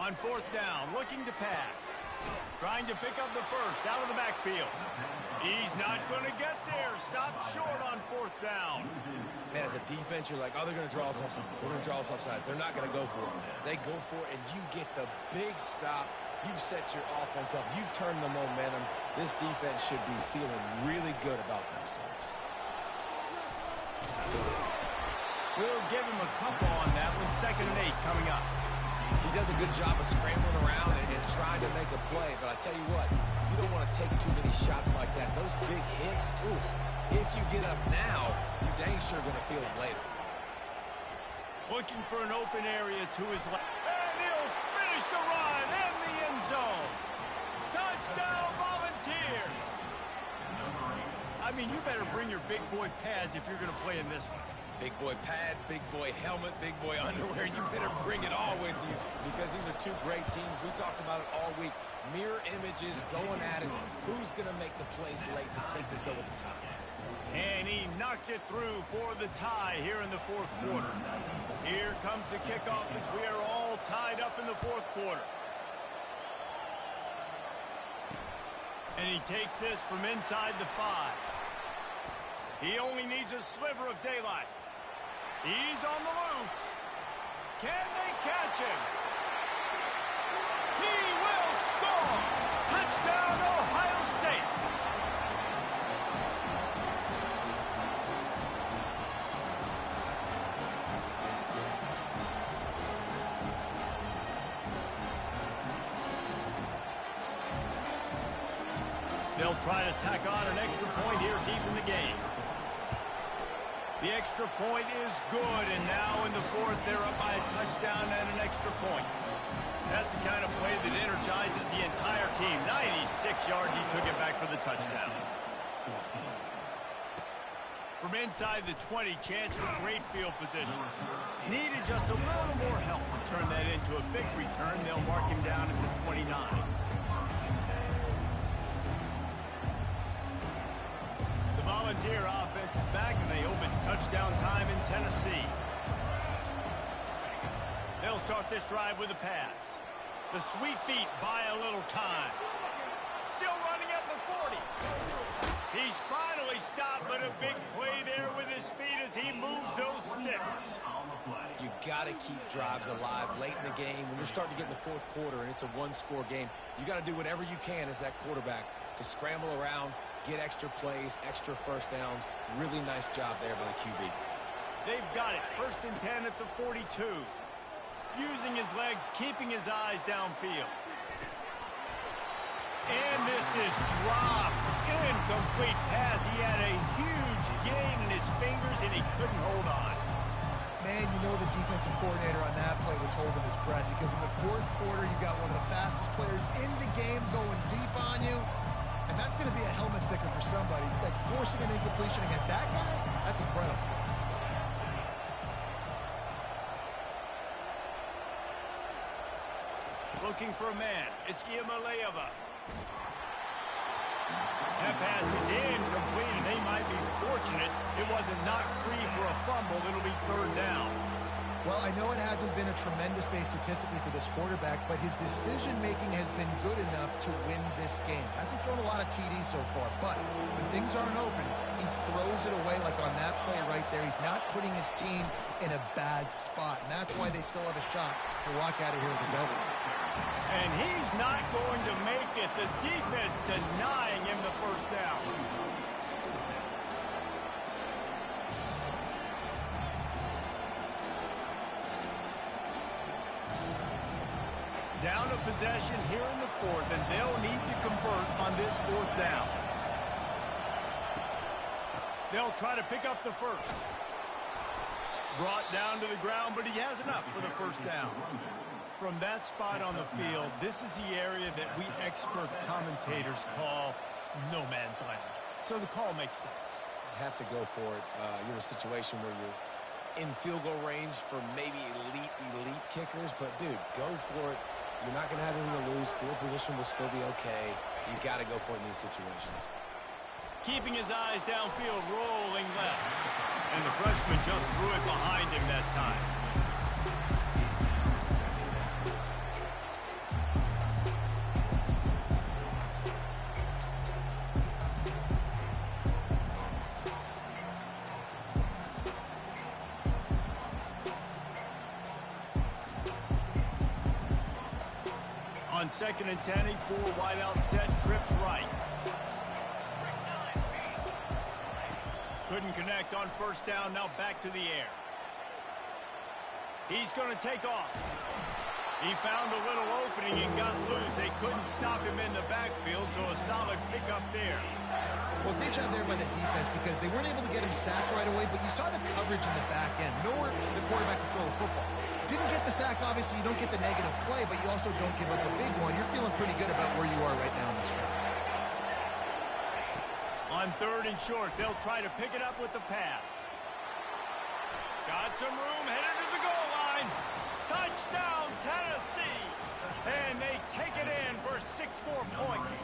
On fourth down, looking to pass. Trying to pick up the first out of the backfield. He's not going to get there. Stopped short on fourth down. Man, as a defense, you're like, oh, they're going to draw us offside. We're going to draw us offside. They're not going to go for it. They go for it, and you get the big stop. You've set your offense up. You've turned the momentum. This defense should be feeling really good about themselves. We'll give him a couple on that one. 2nd and 8 coming up. He does a good job of scrambling around and trying to make a play. But I tell you what, you don't want to take too many shots like that. Those big hits, oof. If you get up now, you're dang sure going to feel it later. Looking for an open area to his left. And he'll finish the run in the end zone. Touchdown, Volunteers. I mean, you better bring your big boy pads if you're going to play in this one. Big boy pads, big boy helmet, big boy underwear. You better bring it all with you because these are two great teams. We talked about it all week. Mirror images going at it. Who's going to make the plays late to take this over the top? And he knocks it through for the tie here in the fourth quarter. Here comes the kickoff as we are all tied up in the fourth quarter. And he takes this from inside the 5. He only needs a sliver of daylight. He's on the loose. Can they catch him? He will score. Touchdown, Ohio State. They'll try to tack on an extra point here deep in the game. The extra point is good, and now in the fourth, they're up by a touchdown and an extra point. That's the kind of play that energizes the entire team. 96 yards, he took it back for the touchdown. From inside the 20, chance for great field position. Needed just a little more help to turn that into a big return. They'll mark him down at the 29. The Volunteer offense is back, and they hope it's touchdown time in Tennessee. They'll start this drive with a pass. The sweet feet buy a little time. still running at the 40. He's finally stopped, but a big play there with his feet as he moves those sticks. You got to keep drives alive late in the game. When you're starting to get in the fourth quarter and it's a one-score game, you got to do whatever you can as that quarterback to scramble around, get extra plays, extra first downs. Really nice job there by the QB. They've got it. 1st and 10 at the 42. Using his legs, keeping his eyes downfield. And this is dropped. Incomplete pass. He had a huge gain in his fingers, and he couldn't hold on. Man, you know the defensive coordinator on that play was holding his breath because in the fourth quarter, you got one of the fastest players in the game going deep on you. And that's going to be a helmet sticker for somebody. Like forcing an incompletion against that guy, that's incredible. Looking for a man. It's Iamaleava. That pass is incomplete, and they might be fortunate it wasn't knocked free for a fumble. It'll be 3rd down. Well, I know it hasn't been a tremendous day statistically for this quarterback, but his decision-making has been good enough to win this game. Hasn't thrown a lot of TDs so far, but when things aren't open, he throws it away like on that play right there. He's not putting his team in a bad spot, and that's why they still have a shot to walk out of here with a W. And he's not going to make it. The defense denying him the 1st down. Down a possession here in the 4th, and they'll need to convert on this 4th down. They'll try to pick up the 1st. Brought down to the ground, but he has enough for the 1st down. From that spot on the field, this is the area that we expert commentators call no man's land. So the call makes sense. You have to go for it. You're in a situation where you're in field goal range for maybe elite kickers, but dude, go for it. You're not going to have anything to lose. Field position will still be okay. You've got to go for it in these situations. Keeping his eyes downfield, rolling left. And the freshman just threw it behind him that time. On 2nd and 10, a 4 wide out set, trips right. Couldn't connect on 1st down, now back to the air. He's going to take off. He found a little opening and got loose. They couldn't stop him in the backfield, so a solid pickup there. Well, great job there by the defense because they weren't able to get him sacked right away, but you saw the coverage in the back end. Nowhere for the quarterback to throw the football. Didn't get the sack, obviously. You don't get the negative play, but you also don't give up a big one. You're feeling pretty good about where you are right now in this game. On 3rd and short, they'll try to pick it up with the pass. Got some room, headed to the goal line. Touchdown, Tennessee. And they take it in for 6 more points.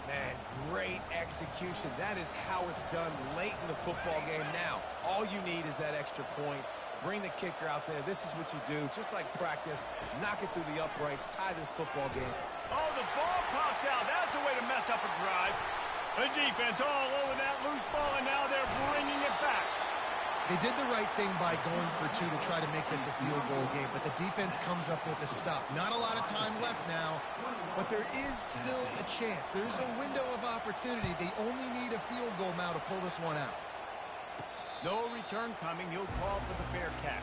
Man, great execution. That is how it's done late in the football game now. All you need is that extra point. Bring the kicker out there. This is what you do. Just like practice, knock it through the uprights, tie this football game. Oh, the ball popped out. That's a way to mess up a drive. The defense all over that loose ball, and now they're bringing it back. They did the right thing by going for 2 to try to make this a field goal game, but the defense comes up with a stop. Not a lot of time left now, but there is still a chance. There's a window of opportunity. They only need a field goal now to pull this one out. No return coming. He'll call for the fair catch.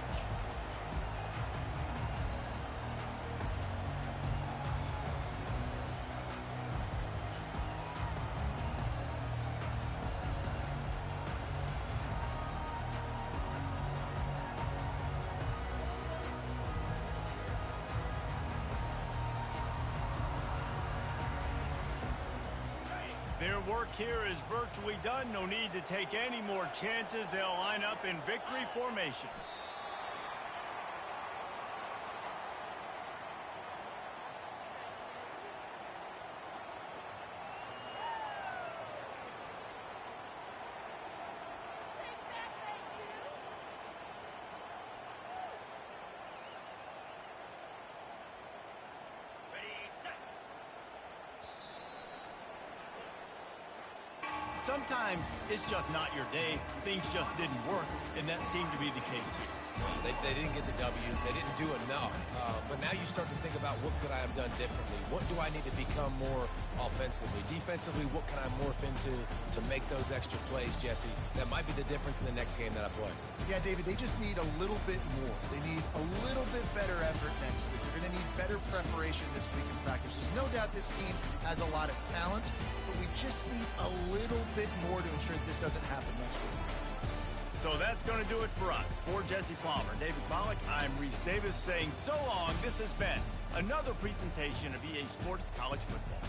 Their work here is virtually done. No need to take any more chances. They'll line up in victory formation. sometimes it's just not your day. Things just didn't work, and that seemed to be the case here. They didn't get the W. They didn't do enough. But now you start to think about what could I have done differently? What do I need to become more offensively? Defensively, what can I morph into to make those extra plays, Jesse? That might be the difference in the next game that I play. Yeah, David, they just need a little bit more. They need a little bit better effort next week. They're going to need better preparation this week in practice. There's no doubt this team has a lot of talent, but we just need a little bit more to ensure this doesn't happen next week. So that's going to do it for us. For Jesse Palmer, David Pollack, I'm Reese Davis saying so long. This has been another presentation of EA Sports College Football.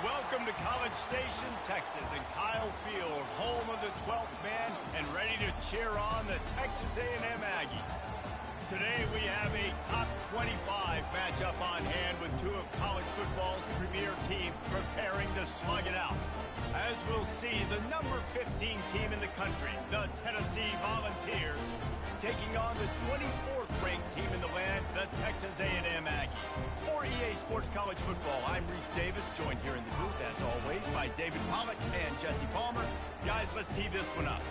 Welcome to College Station, Texas, and Kyle Field, home of the 12th man, and ready to cheer on the Texas A&M Aggies. Today we have a top 25 matchup on hand with two of college football's premier teams preparing to slug it out. As we'll see, the number 15 team in the country, the Tennessee Volunteers, taking on the 24th ranked team in the land, the Texas A&M Aggies. For EA Sports College Football, I'm Reese Davis, joined here in the booth, as always, by David Pollack and Jesse Palmer. Guys, let's tee this one up.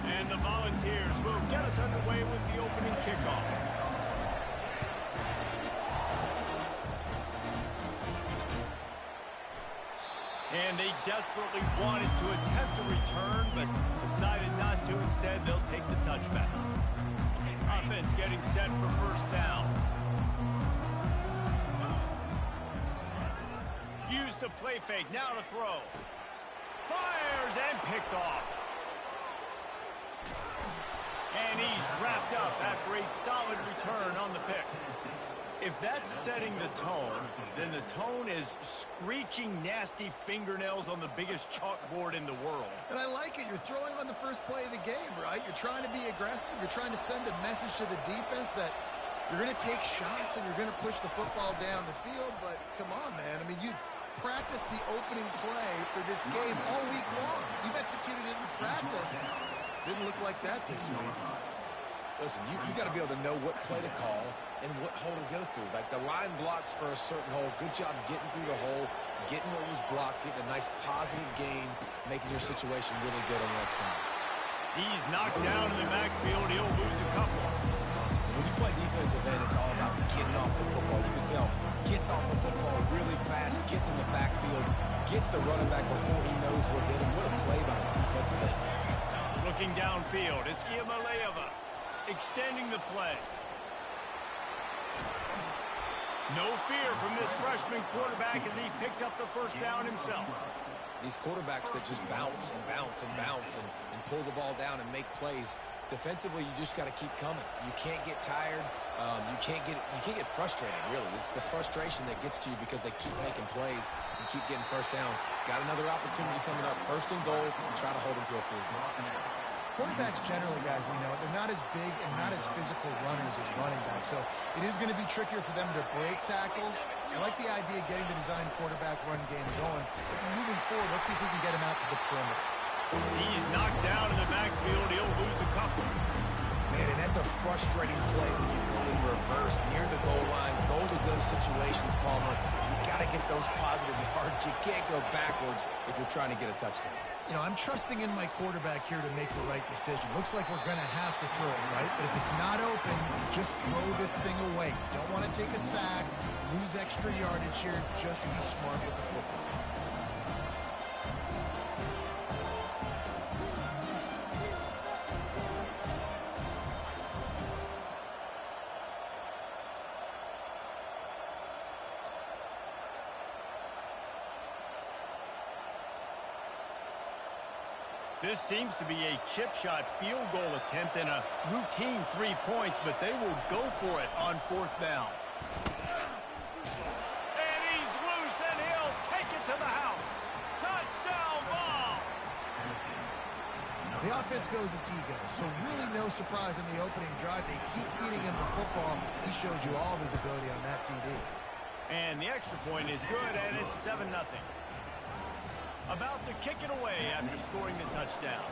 And the Volunteers will get us underway with the opening kickoff. And they desperately wanted to attempt a return, but decided not to. Instead, they'll take the touchback. Offense getting set for first down. Use the play fake, now to throw. Fires and picked off. And he's wrapped up after a solid return on the pick. If that's setting the tone, then the tone is screeching nasty fingernails on the biggest chalkboard in the world. And I like it. You're throwing on the first play of the game, right? You're trying to be aggressive. You're trying to send a message to the defense that you're going to take shots and you're going to push the football down the field. But come on, man. I mean, you've practiced the opening play for this game all week long. You've executed it in practice. Didn't look like that this week. Listen, you got to be able to know what play to call and what hole to go through. Like the line blocks for a certain hole. Good job getting through the hole, getting what was blocked, getting a nice positive gain, making your situation really good on the next time. He's knocked down in the backfield. He'll lose a couple. And when you play defensive end, it's all about getting off the football. You can tell, gets off the football really fast, gets in the backfield, gets the running back before he knows what hit him. What a play by the defensive end. Looking downfield, it's Iamaleava extending the play. No fear from this freshman quarterback as he picks up the first down himself. These quarterbacks that just bounce and bounce and bounce and pull the ball down and make plays. Defensively, you just got to keep coming. You can't get tired. You can't get frustrated, really. It's the frustration that gets to you because they keep making plays and keep getting first downs. Got another opportunity coming up. First and goal, and try to hold them to a field goal. Quarterbacks generally, guys, we know, they're not as big and not as physical runners as running backs. So it is going to be trickier for them to break tackles. I like the idea of getting the design quarterback run game going. But moving forward, let's see if we can get him out to the perimeter. He's knocked down in the backfield. He'll lose a couple. Man, and that's a frustrating play when you go in reverse near the goal line, goal-to-go situations, Palmer. You got to get those positive yards. You can't go backwards if you're trying to get a touchdown. You know, I'm trusting in my quarterback here to make the right decision. Looks like we're going to have to throw it, right? But if it's not open, just throw this thing away. Don't want to take a sack, lose extra yardage here. Just be smart with the football. This seems to be a chip shot field goal attempt and a routine 3 points, but they will go for it on fourth down. And he's loose, and he'll take it to the house. Touchdown ball! The offense goes as he goes, so really no surprise in the opening drive. They keep feeding him the football. He showed you all of his ability on that TD. And the extra point is good, and it's 7-0. About to kick it away after scoring the touchdown.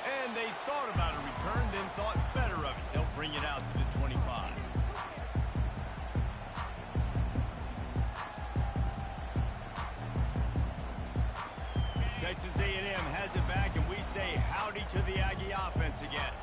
And they thought about a return, then thought better of it. They'll bring it out to the 25. Texas A&M has it back, and we say howdy to the Aggie offense again.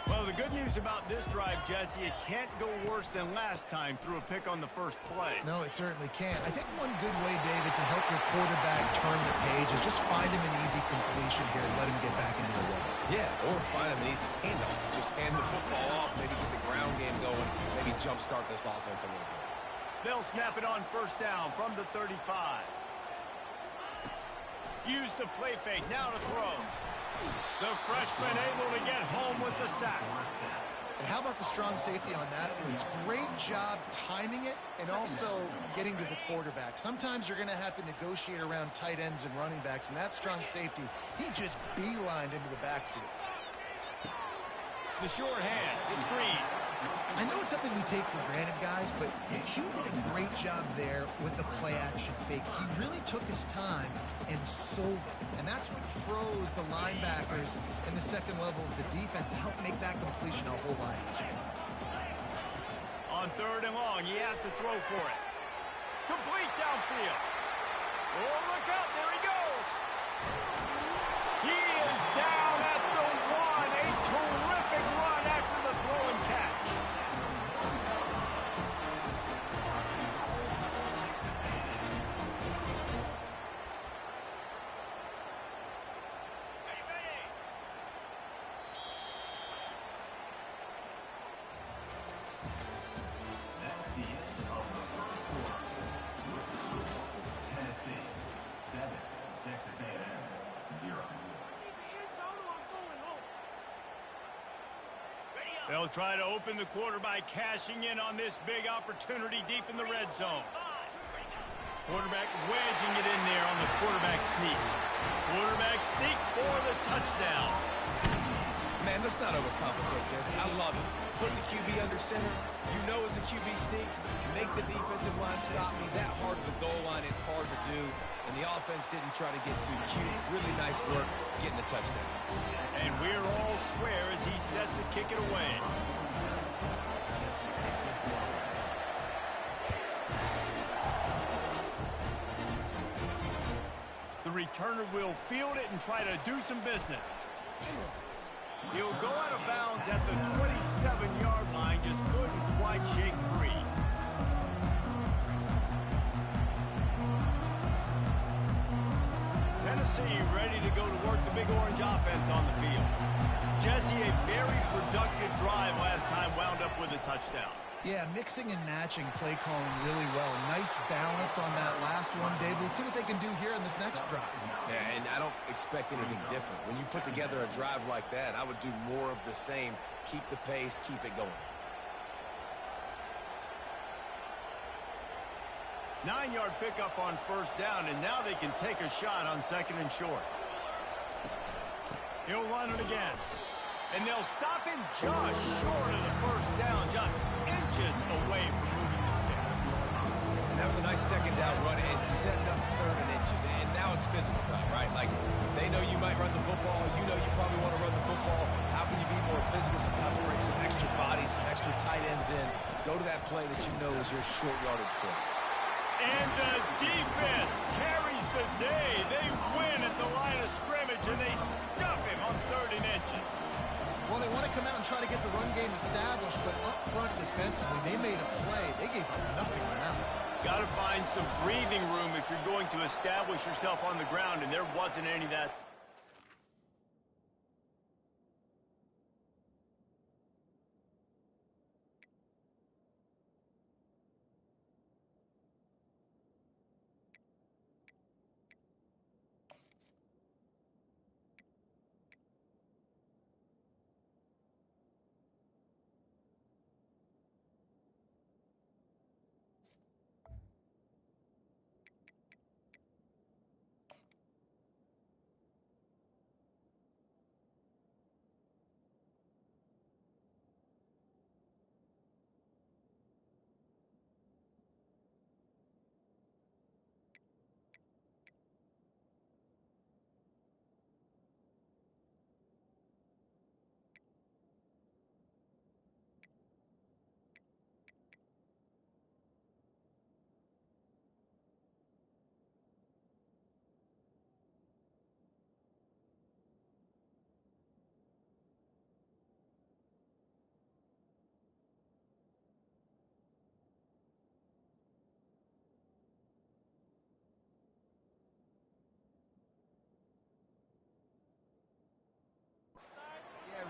Well, the good news about this drive, Jesse, it can't go worse than last time through a pick on the first play. No, it certainly can't. I think one good way, David, to help your quarterback turn the page is just find him an easy completion here and let him get back into the run. Yeah, or find him an easy handoff. Just hand the football off, maybe get the ground game going, maybe jumpstart this offense a little bit. They'll snap it on first down from the 35. Use the play fake, now to throw. The freshman able to get home with the sack. And how about the strong safety on that blitz? Great job timing it and also getting to the quarterback. Sometimes you're going to have to negotiate around tight ends and running backs, and that strong safety, he just beelined into the backfield. The short hands, it's Green. I know it's something we take for granted, guys, but Q did a great job there with the play-action fake. He really took his time and sold it. And that's what froze the linebackers in the second level of the defense to help make that completion a whole lot easier. On third and long, he has to throw for it. Complete downfield. Oh, look out, there he goes. He is down at the 1. A terrific run after the throw and catch. They'll try to open the quarter by cashing in on this big opportunity deep in the red zone. Quarterback wedging it in there on the quarterback sneak. Quarterback sneak for the touchdown. Man, let's not overcomplicate this. I love it. Put the QB under center. You know it's a QB sneak. Make the defensive line stop me. That hard to the goal line, it's hard to do. And the offense didn't try to get too cute. Really nice work getting the touchdown. And we're all square as he's set to kick it away. The returner will field it and try to do some business. He'll go out of bounds at the 27-yard line, just couldn't quite shake free. Tennessee ready to go to work the Big Orange offense on the field. Jesse, a very productive drive last time wound up up with a touchdown. Yeah, mixing and matching play calling really well. Nice balance on that last one, Dave. Let's see what they can do here in this next drive. Yeah, and I don't expect anything different. When you put together a drive like that, I would do more of the same. Keep the pace, keep it going. 9-yard pickup on first down, and now they can take a shot on second and short. He'll run it again. And they'll stop him just short of the first down, just inches away from moving the sticks. And that was a nice second down run and setting up third and inches. And now it's physical time, right? Like, they know you might run the football. You know you probably want to run the football. How can you be more physical? Sometimes bring some extra bodies, some extra tight ends in. Go to that play that you know is your short yardage play. And the defense carries the day. They win at the line of scrimmage, and they stuff him on third and inches. Well, they want to come out and try to get the run game established, but up front defensively, they made a play. They gave up nothing on that one. Got to find some breathing room if you're going to establish yourself on the ground, and there wasn't any of that.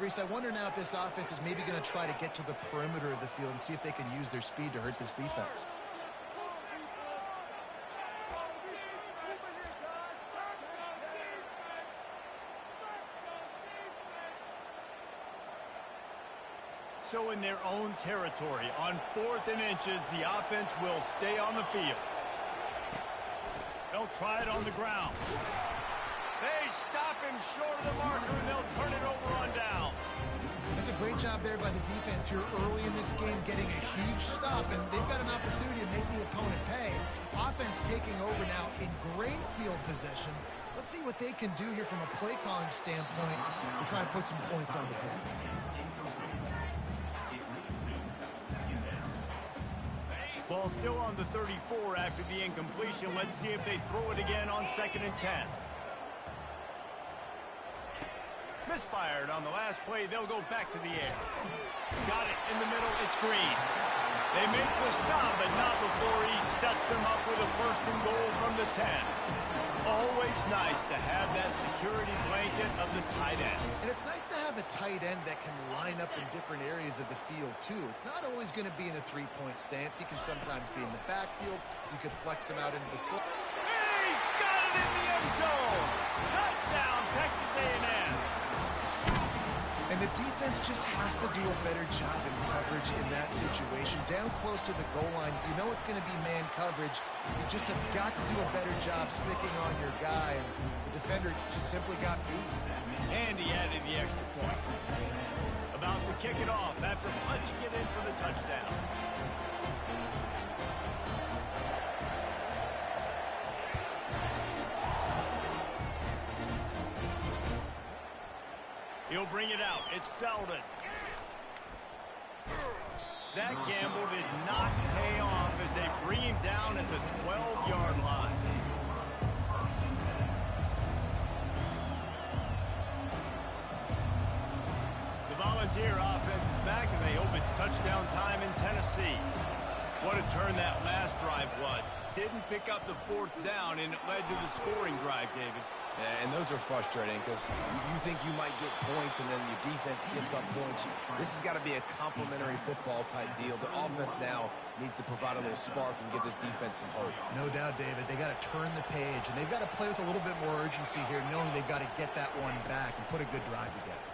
Reese, I wonder now if this offense is maybe going to try to get to the perimeter of the field and see if they can use their speed to hurt this defense. So in their own territory, on fourth and inches, the offense will stay on the field. They'll try it on the ground. They stop him short of the marker, and they'll turn it over on down. That's a great job there by the defense here early in this game, getting a huge stop, and they've got an opportunity to make the opponent pay. Offense taking over now in great field possession. Let's see what they can do here from a play calling standpoint to try to put some points on the board. Ball still on the 34 after the incompletion. Let's see if they throw it again on second and 10. Misfired on the last play. They'll go back to the air. Got it in the middle. It's Green. They make the stop, but not before he sets them up with a first and goal from the 10. Always nice to have that security blanket of the tight end. And it's nice to have a tight end that can line up in different areas of the field, too. It's not always going to be in a three-point stance. He can sometimes be in the backfield. You could flex him out into the slot. He's got it in the end zone. Touchdown, Texas A&M. And the defense just has to do a better job in coverage in that situation. Down close to the goal line, you know it's going to be man coverage. You just have got to do a better job sticking on your guy. And the defender just simply got beat. And he added the extra point. About to kick it off after punching it in for the touchdown. He'll bring it out. It's Selden. That gamble did not pay off as they bring him down at the 12-yard line. The Volunteer offense is back, and they hope it's touchdown time in Tennessee. What a turn that last drive was. didn't pick up the fourth down, and it led to the scoring drive, David. Yeah, and those are frustrating because you think you might get points and then your defense gives up points. This has got to be a complementary football type deal. The offense now needs to provide a little spark and give this defense some hope. No doubt, David. They got to turn the page, and they've got to play with a little bit more urgency here, knowing they've got to get that one back and put a good drive together.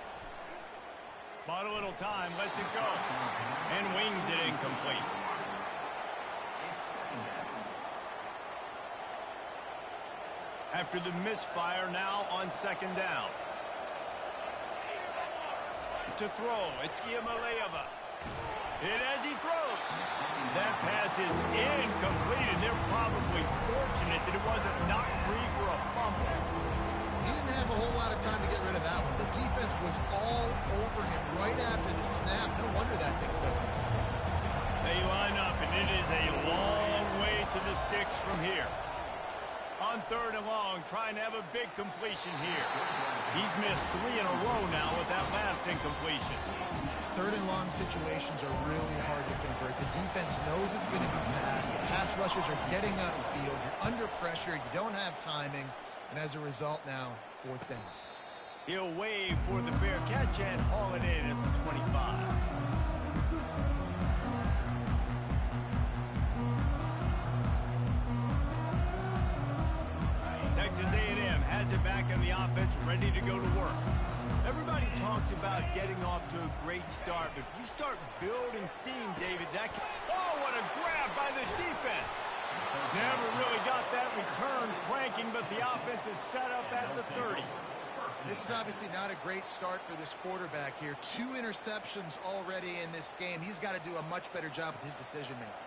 Bought a little time, lets it go, and wings it incomplete. After the misfire, now on second down. To throw, it's Giamaleava. And as he throws, that pass is incomplete, and they're probably fortunate that it wasn't knocked free for a fumble. He didn't have a whole lot of time to get rid of that one. The defense was all over him right after the snap. No wonder that thing fell. They line up, and it is a long way to the sticks from here. On third and long, trying to have a big completion here. He's missed 3 in a row now with that last incompletion. Third and long situations are really hard to convert. The defense knows it's going to be passed. The pass rushers are getting upfield. You're under pressure. You don't have timing. And as a result now, fourth down. He'll wave for the fair catch and haul it in at the 25. Texas A&M has it back in the offense, ready to go to work. Everybody talks about getting off to a great start, but if you start building steam, David, that can... Oh, what a grab by this defense! Never really got that return cranking, but the offense is set up at the 30. This is obviously not a great start for this quarterback here. 2 interceptions already in this game. He's got to do a much better job with his decision-making.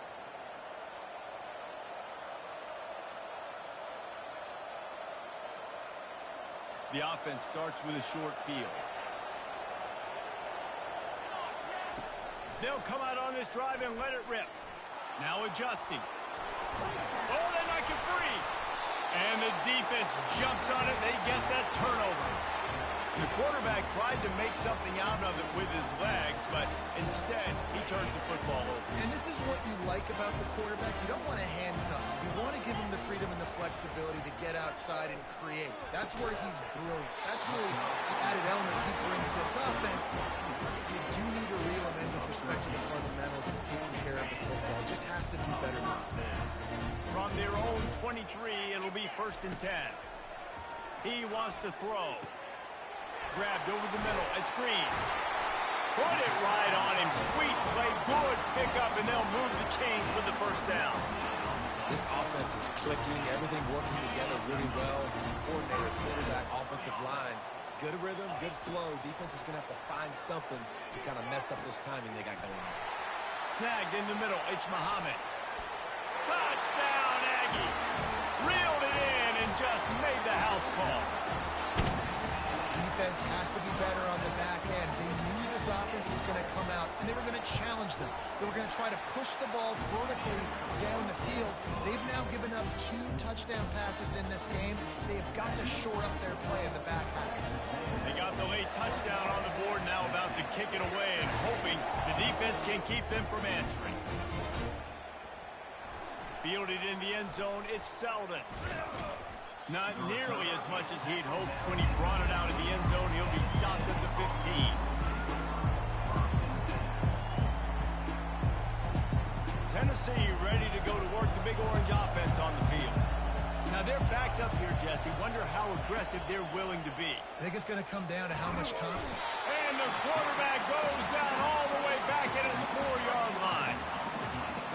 The offense starts with a short field. They'll come out on this drive and let it rip. Now adjusting. Oh, they knock it free. And the defense jumps on it. They get that turnover. The quarterback tried to make something out of it with his legs, but instead he turns the football over. And this is what you like about the quarterback. You don't want to handcuff him. You want to give him the freedom and the flexibility to get outside and create. That's where he's brilliant. That's really the added element he brings this offense. You do need to reel him in with respect to the fundamentals of taking care of the football. It just has to do better than that. From their own 23, it'll be 1st and 10. He wants to throw. Grabbed over the middle. It's Green. Put it right on him. Sweet play. Good pickup, and they'll move the chains with the first down. This offense is clicking. Everything working together really well. Coordinator, quarterback, offensive line. Good rhythm, good flow. Defense is going to have to find something to kind of mess up this timing they got going on. Snagged in the middle. It's Muhammad. Touchdown, Aggie. Reeled it in and just made the house call. Defense has to be better on the back end. They knew this offense was going to come out, and they were going to challenge them. They were going to try to push the ball vertically down the field. They've now given up 2 touchdown passes in this game. They've got to shore up their play in the back half. They got the late touchdown on the board, now about to kick it away and hoping the defense can keep them from answering. Fielded in the end zone, it's Selden. Not nearly as much as he'd hoped when he brought it out of the end zone. He'll be stopped at the 15. Tennessee ready to go to work the Big Orange offense on the field. Now they're backed up here, Jesse. Wonder how aggressive they're willing to be. I think it's going to come down to how much confidence. And the quarterback goes down all the way back at his 4-yard line.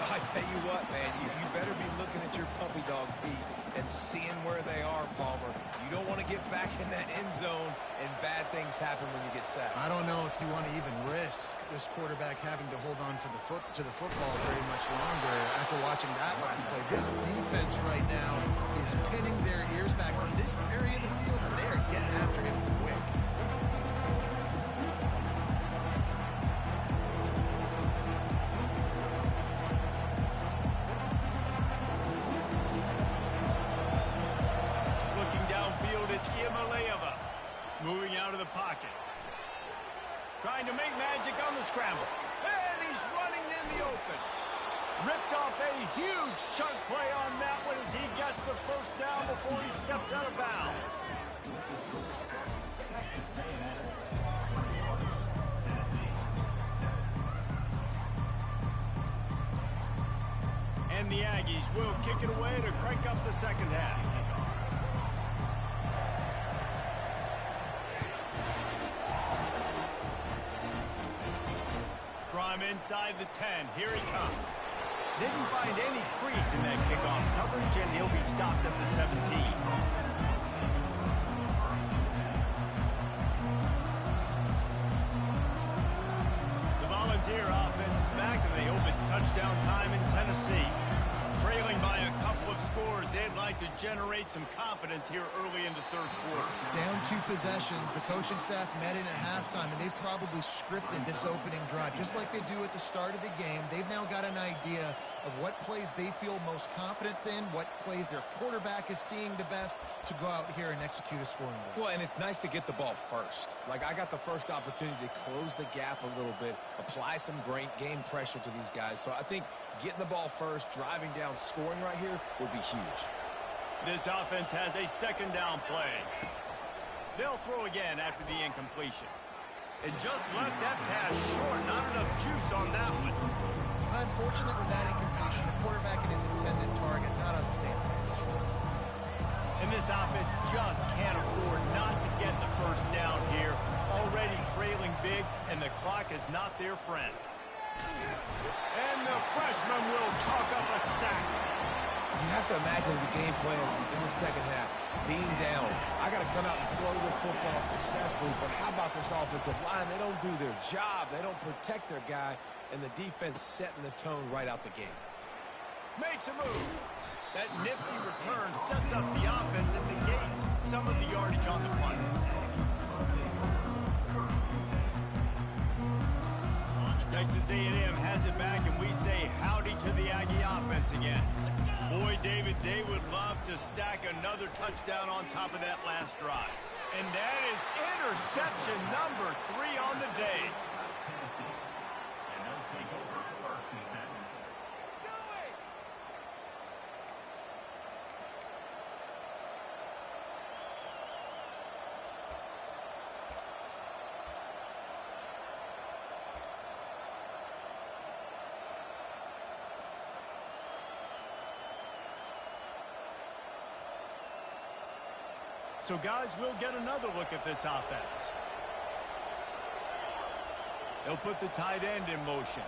I tell you what, man, you better be looking at your puppy dog feet and seeing where they are, Palmer. You don't want to get back in that end zone and bad things happen when you get sacked. I don't know if you want to even risk this quarterback having to hold on for to the football very much longer after watching that last play. This defense right now is pinning their ears back on this area of the field, and they are getting after him quick. Moving out of the pocket. Trying to make magic on the scramble. And he's running in the open. Ripped off a huge chunk play on that one as he gets the first down before he steps out of bounds. And the Aggies will kick it away to crank up the second half. From inside the 10, here he comes. Didn't find any crease in that kickoff coverage, and he'll be stopped at the 17. The Volunteer offense is back, and they hope it's touchdown time in Tennessee. Trailing by a couple of scores, they'd like to generate some confidence here early in the third quarter. Down 2 possessions, the coaching staff met in at halftime, and they've probably scripted this opening drive. Just like they do at the start of the game, they've now got an idea of what plays they feel most confident in, what plays their quarterback is seeing the best to go out here and execute a scoring goal. Well, and it's nice to get the ball first. Like, I got the first opportunity to close the gap a little bit, apply some great game pressure to these guys. So I think getting the ball first, driving down, scoring right here would be huge. This offense has a second down play. They'll throw again after the incompletion. And just left that pass short. Not enough juice on that one. Unfortunate with that incompletion, the quarterback and his intended target not on the same page. And this offense just can't afford not to get the first down here. Already trailing big, and the clock is not their friend. And the freshman will chalk up a sack. You have to imagine the game plan in the second half. Being down, I got to come out and throw the football successfully, but how about this offensive line? They don't do their job. They don't protect their guy, and the defense setting the tone right out the gate. Makes a move. That nifty return sets up the offense and negates some of the yardage on the punt. Texas A&M has it back, and we say howdy to the Aggie offense again. Boy, David, they would love to stack another touchdown on top of that last drive. And that is interception number 3 on the day. And they'll take over first and 10. So, guys, we'll get another look at this offense. They'll put the tight end in motion.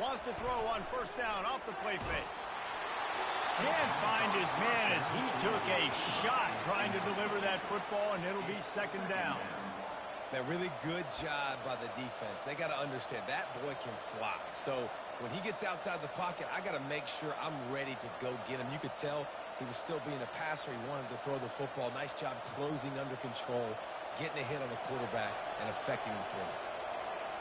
Wants to throw on first down off the play fake. Can't find his man as he took a shot trying to deliver that football, and it'll be second down. That really good job by the defense. They got to understand that boy can fly. So when he gets outside the pocket, I got to make sure I'm ready to go get him. You could tell he was still being a passer. He wanted to throw the football. Nice job closing under control, getting a hit on the quarterback, and affecting the throw.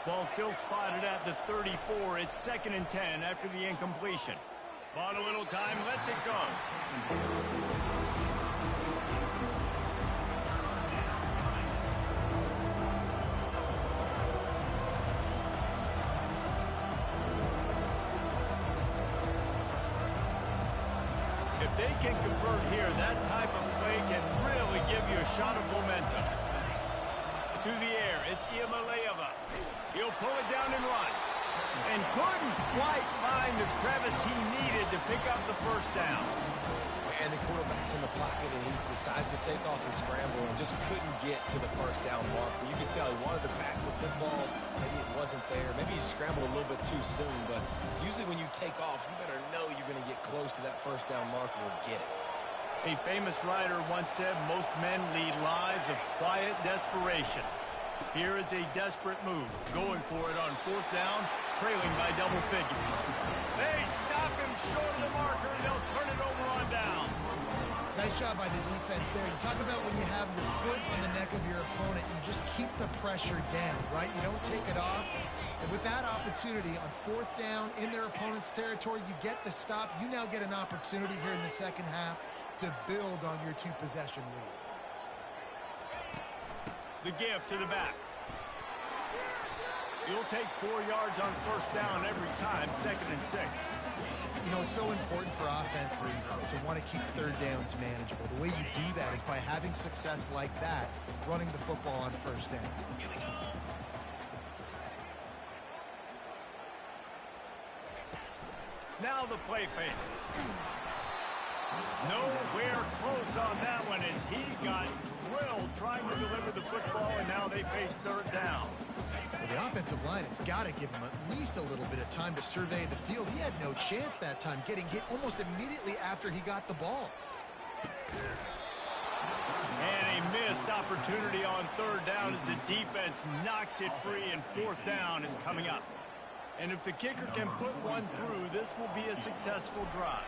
Ball still spotted at the 34. It's 2nd and 10 after the incompletion. Bought a little time, lets it go. If they can convert here, that type of play can really give you a shot of momentum. To the air, it's Iamaleava. He'll pull it down and run. And couldn't quite find the crevice he needed to pick up the first down. And the quarterback's in the pocket, and he decides to take off and scramble and just couldn't get to the first down mark. But you could tell he wanted to pass the football. Maybe it wasn't there. Maybe he scrambled a little bit too soon. But usually when you take off, you better know you're going to get close to that first down mark and will get it. A famous writer once said, most men lead lives of quiet desperation. Here is a desperate move, going for it on fourth down, trailing by double figures. They stop him short of the marker, and they'll turn it over on down. Nice job by the defense there. You talk about when you have your foot on the neck of your opponent, you just keep the pressure down, right? You don't take it off. And with that opportunity on fourth down in their opponent's territory, you get the stop. You now get an opportunity here in the second half to build on your two-possession lead. The give to the back. You'll take 4 yards on first down every time, 2nd and 6. You know, it's so important for offenses to want to keep third downs manageable. The way you do that is by having success like that, running the football on first down. Now the play fake. Nowhere close on that one as he got drilled trying to deliver the football, and now they face third down. Well, the offensive line has got to give him at least a little bit of time to survey the field. He had no chance that time, getting hit almost immediately after he got the ball. And a missed opportunity on third down as the defense knocks it free, and fourth down is coming up. And if the kicker can put one through, this will be a successful drive.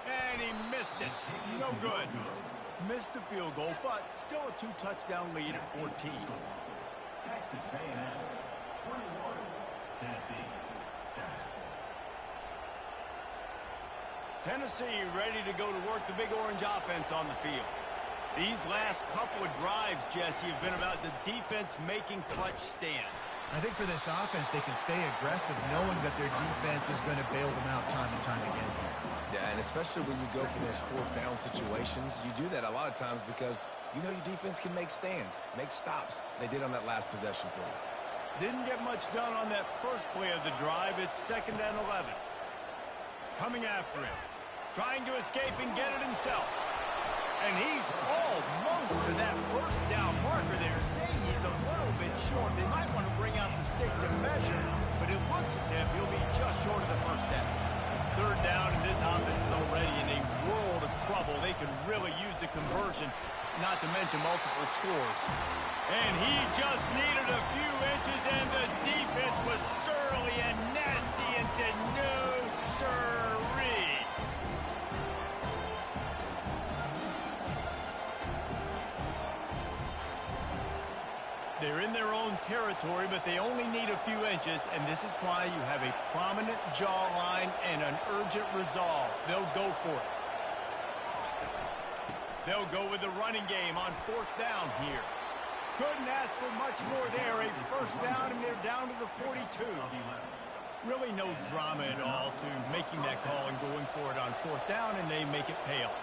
And he missed it. No good. Missed the field goal, but still a 2-touchdown lead at 14. Texas A&M 21, Tennessee 7. Tennessee ready to go to work the Big Orange offense on the field. These last couple of drives, Jesse, have been about the defense making clutch stand. I think for this offense, they can stay aggressive knowing that their defense is going to bail them out time and time again. Yeah, and especially when you go for those fourth down situations, you do that a lot of times because you know your defense can make stands, make stops. They did on that last possession for you. Didn't get much done on that first play of the drive. It's 2nd and 11. Coming after him. Trying to escape and get it himself. And he's almost to that first down marker there, saying he's a little bit short. They might want to bring out the sticks and measure, but it looks as if he'll be just short of the first down. Third down, and this offense is already in a world of trouble. They could really use a conversion, not to mention multiple scores. And he just needed a few inches, and the defense was surly and nasty and said, no, sirree. They're in their own territory, but they only need a few inches, and this is why you have a prominent jawline and an urgent resolve. They'll go for it. They'll go with the running game on fourth down here. Couldn't ask for much more there. A first down, and they're down to the 42. Really no drama at all to making that call and going for it on fourth down, and they make it pay off.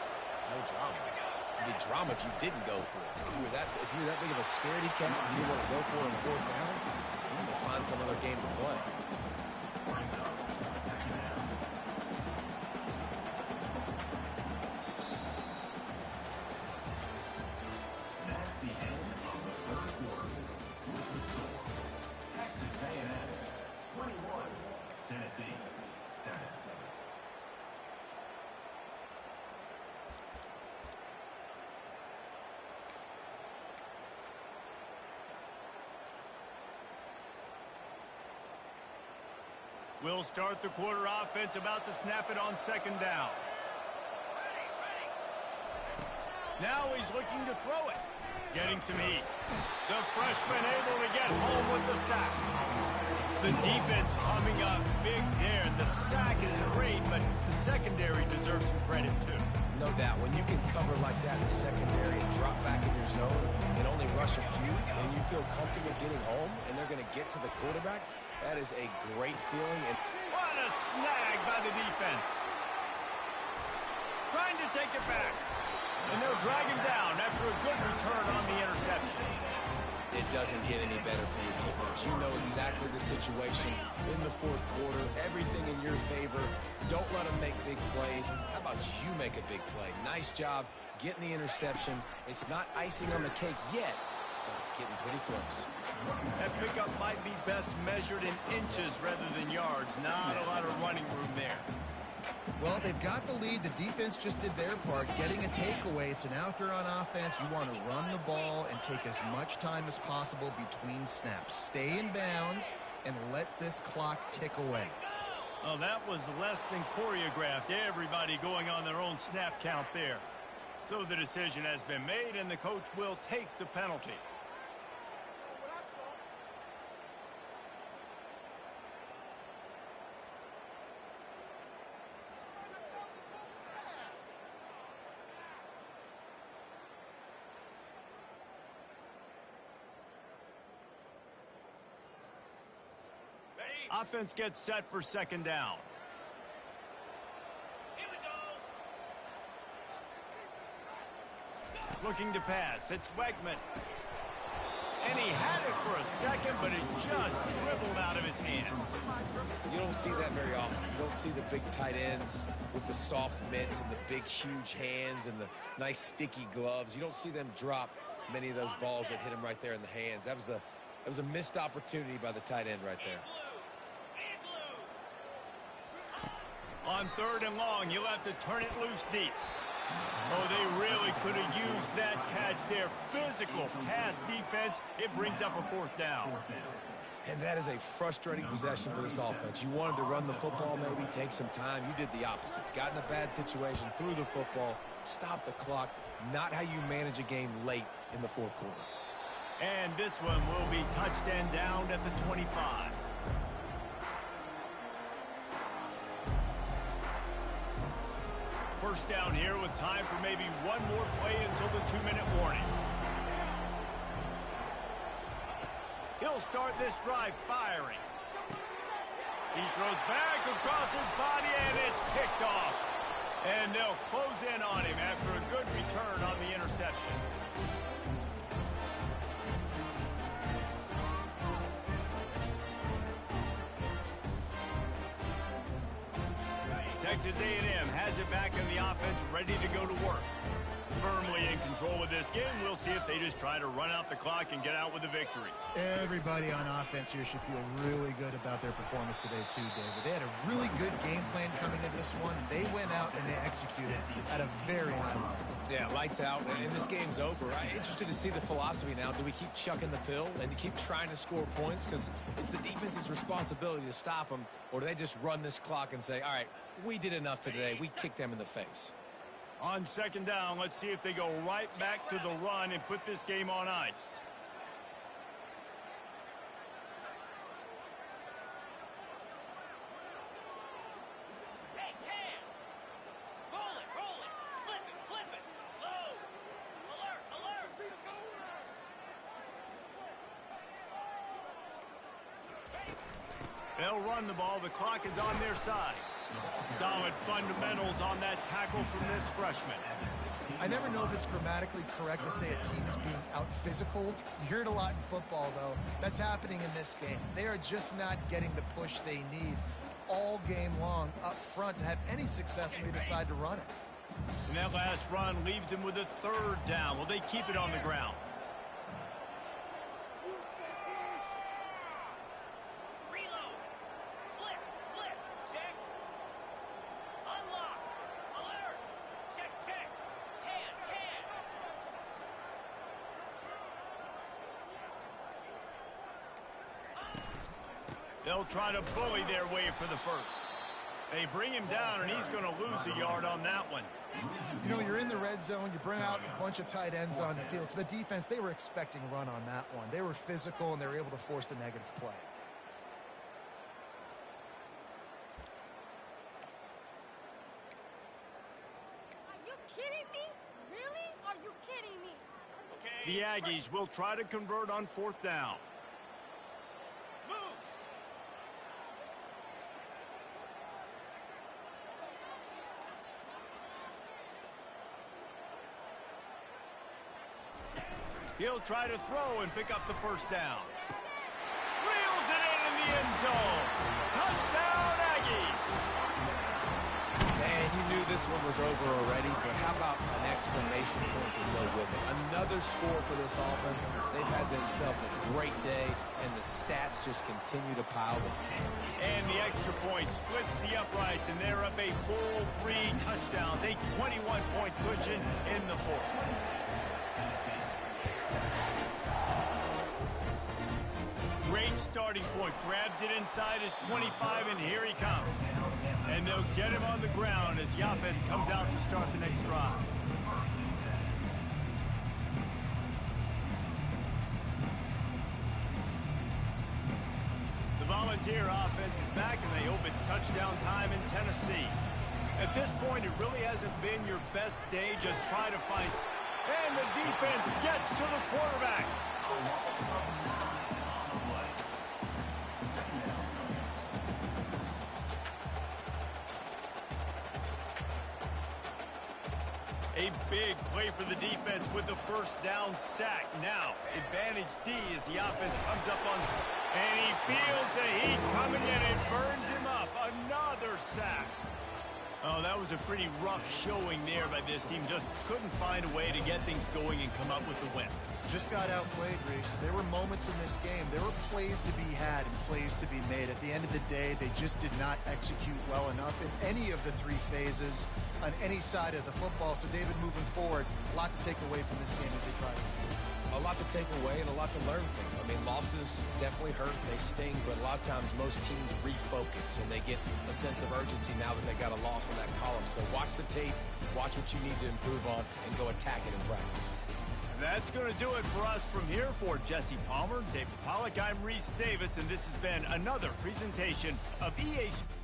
No drama. It'd be drama if you didn't go for it. If you were that big of a scaredy cat and you didn't want to go for it on fourth down, you need to find some other game to play. That's the end of the third quarter. With the score, Texas A&M 21, Tennessee 7. We'll start the quarter offense, about to snap it on second down. Now he's looking to throw it. Getting some heat. The freshman able to get home with the sack. The defense coming up big there. The sack is great, but the secondary deserves some credit too. No doubt. When you can cover like that in the secondary and drop back in your zone and only rush a few, and you feel comfortable getting home, and they're going to get to the quarterback, that is a great feeling. And what a snag by the defense. Trying to take it back. And they'll drag him down after a good return on the interception. It doesn't get any better for your defense. You know exactly the situation in the fourth quarter. Everything in your favor. Don't let them make big plays. How about you make a big play? Nice job getting the interception. It's not icing on the cake yet, but it's getting pretty close. That pickup might be best measured in inches rather than yards. Not a lot of running room there. Well, they've got the lead. The defense just did their part, getting a takeaway. So now if you're on offense, you want to run the ball and take as much time as possible between snaps. Stay in bounds and let this clock tick away. Oh, that was less than choreographed. Everybody going on their own snap count there. So the decision has been made, and the coach will take the penalty. Offense gets set for second down. Here we go. Looking to pass. It's Wegman. And he had it for a second, but it just dribbled out of his hands. You don't see that very often. You don't see the big tight ends with the soft mitts and the big, huge hands and the nice, sticky gloves. You don't see them drop many of those balls that hit him right there in the hands. That was a missed opportunity by the tight end right there. On 3rd and long, you'll have to turn it loose deep. Oh, they really could have used that catch there. Physical pass defense. It brings up a 4th down. And that is a frustrating possession for this offense. You wanted to run the football, maybe take some time. You did the opposite. Got in a bad situation, threw the football, stopped the clock. Not how you manage a game late in the 4th quarter. And this one will be touched and down at the 25. First down here with time for maybe one more play until the 2-minute warning. He'll start this drive firing. He throws back across his body, and it's picked off. And they'll close in on him after a good return on the interception. Texas A&M has it back in the offense, ready to go to work. Firmly in control of this game. We'll see if they just try to run out the clock and get out with a victory. Everybody on offense here should feel really good about their performance today too, David. They had a really good game plan coming into this one, and they went out and they executed at a very high level. Yeah, lights out, and this game's over. I'm interested to see the philosophy now. Do we keep chucking the pill and keep trying to score points? Because it's the defense's responsibility to stop them, or do they just run this clock and say, all right, we did enough today. We kicked them in the face. On second down, let's see if they go right back to the run and put this game on ice. Hey, Cam! Roll it, flip it, low! Alert! They'll run the ball. The clock is on their side. Solid fundamentals on that tackle from this freshman. I never know if it's grammatically correct to say a team is being out-physicaled. You hear it a lot in football, though. That's happening in this game. They are just not getting the push they need all game long up front to have any success when they decide to run it. And that last run leaves them with a 3rd down. Will they keep it on the ground? Reload! Flip! Check! Unlock! Alert! Check! Can! They'll try to bully their way for the first. They bring him down, and he's going to lose a yard on that one. You know, you're in the red zone. You bring out a bunch of tight ends on the field. So the defense, they were expecting a run on that one. They were physical, and they were able to force the negative play. Are you kidding me? Really? Are you kidding me? Okay. The Aggies will try to convert on 4th down. Moves! He'll try to throw and pick up the 1st down. Reels it in the end zone. Touchdown, Aggies! Man, you knew this one was over already, but how about an exclamation point to go with it? Another score for this offense. They've had themselves a great day, and the stats just continue to pile up. And the extra point splits the uprights, and they're up a full 3 touchdowns, a 21-point cushion in the 4th. Great starting point. Grabs it inside his 25, and here he comes. And they'll get him on the ground as the offense comes out to start the next drive. The Volunteer offense is back, and they hope it's touchdown time in Tennessee. At this point, it really hasn't been your best day. Just try to find... And the defense gets to the quarterback. A big play for the defense with the first down sack. Now, advantage D as the offense comes up on... And he feels the heat coming in and burns him up. Another sack. Oh, that was a pretty rough showing there by this team. Just couldn't find a way to get things going and come up with the win. Just got outplayed, Reese. There were moments in this game. There were plays to be had and plays to be made. At the end of the day, they just did not execute well enough in any of the three phases on any side of the football. So, David, moving forward, a lot to take away from this game as they try to... A lot to take away and a lot to learn from. I mean, losses definitely hurt. They sting, but a lot of times most teams refocus and they get a sense of urgency now that they got a loss on that column. So watch the tape, watch what you need to improve on, and go attack it in practice. That's going to do it for us from here. For Jesse Palmer, David Pollack, I'm Reese Davis, and this has been another presentation of EA Sports.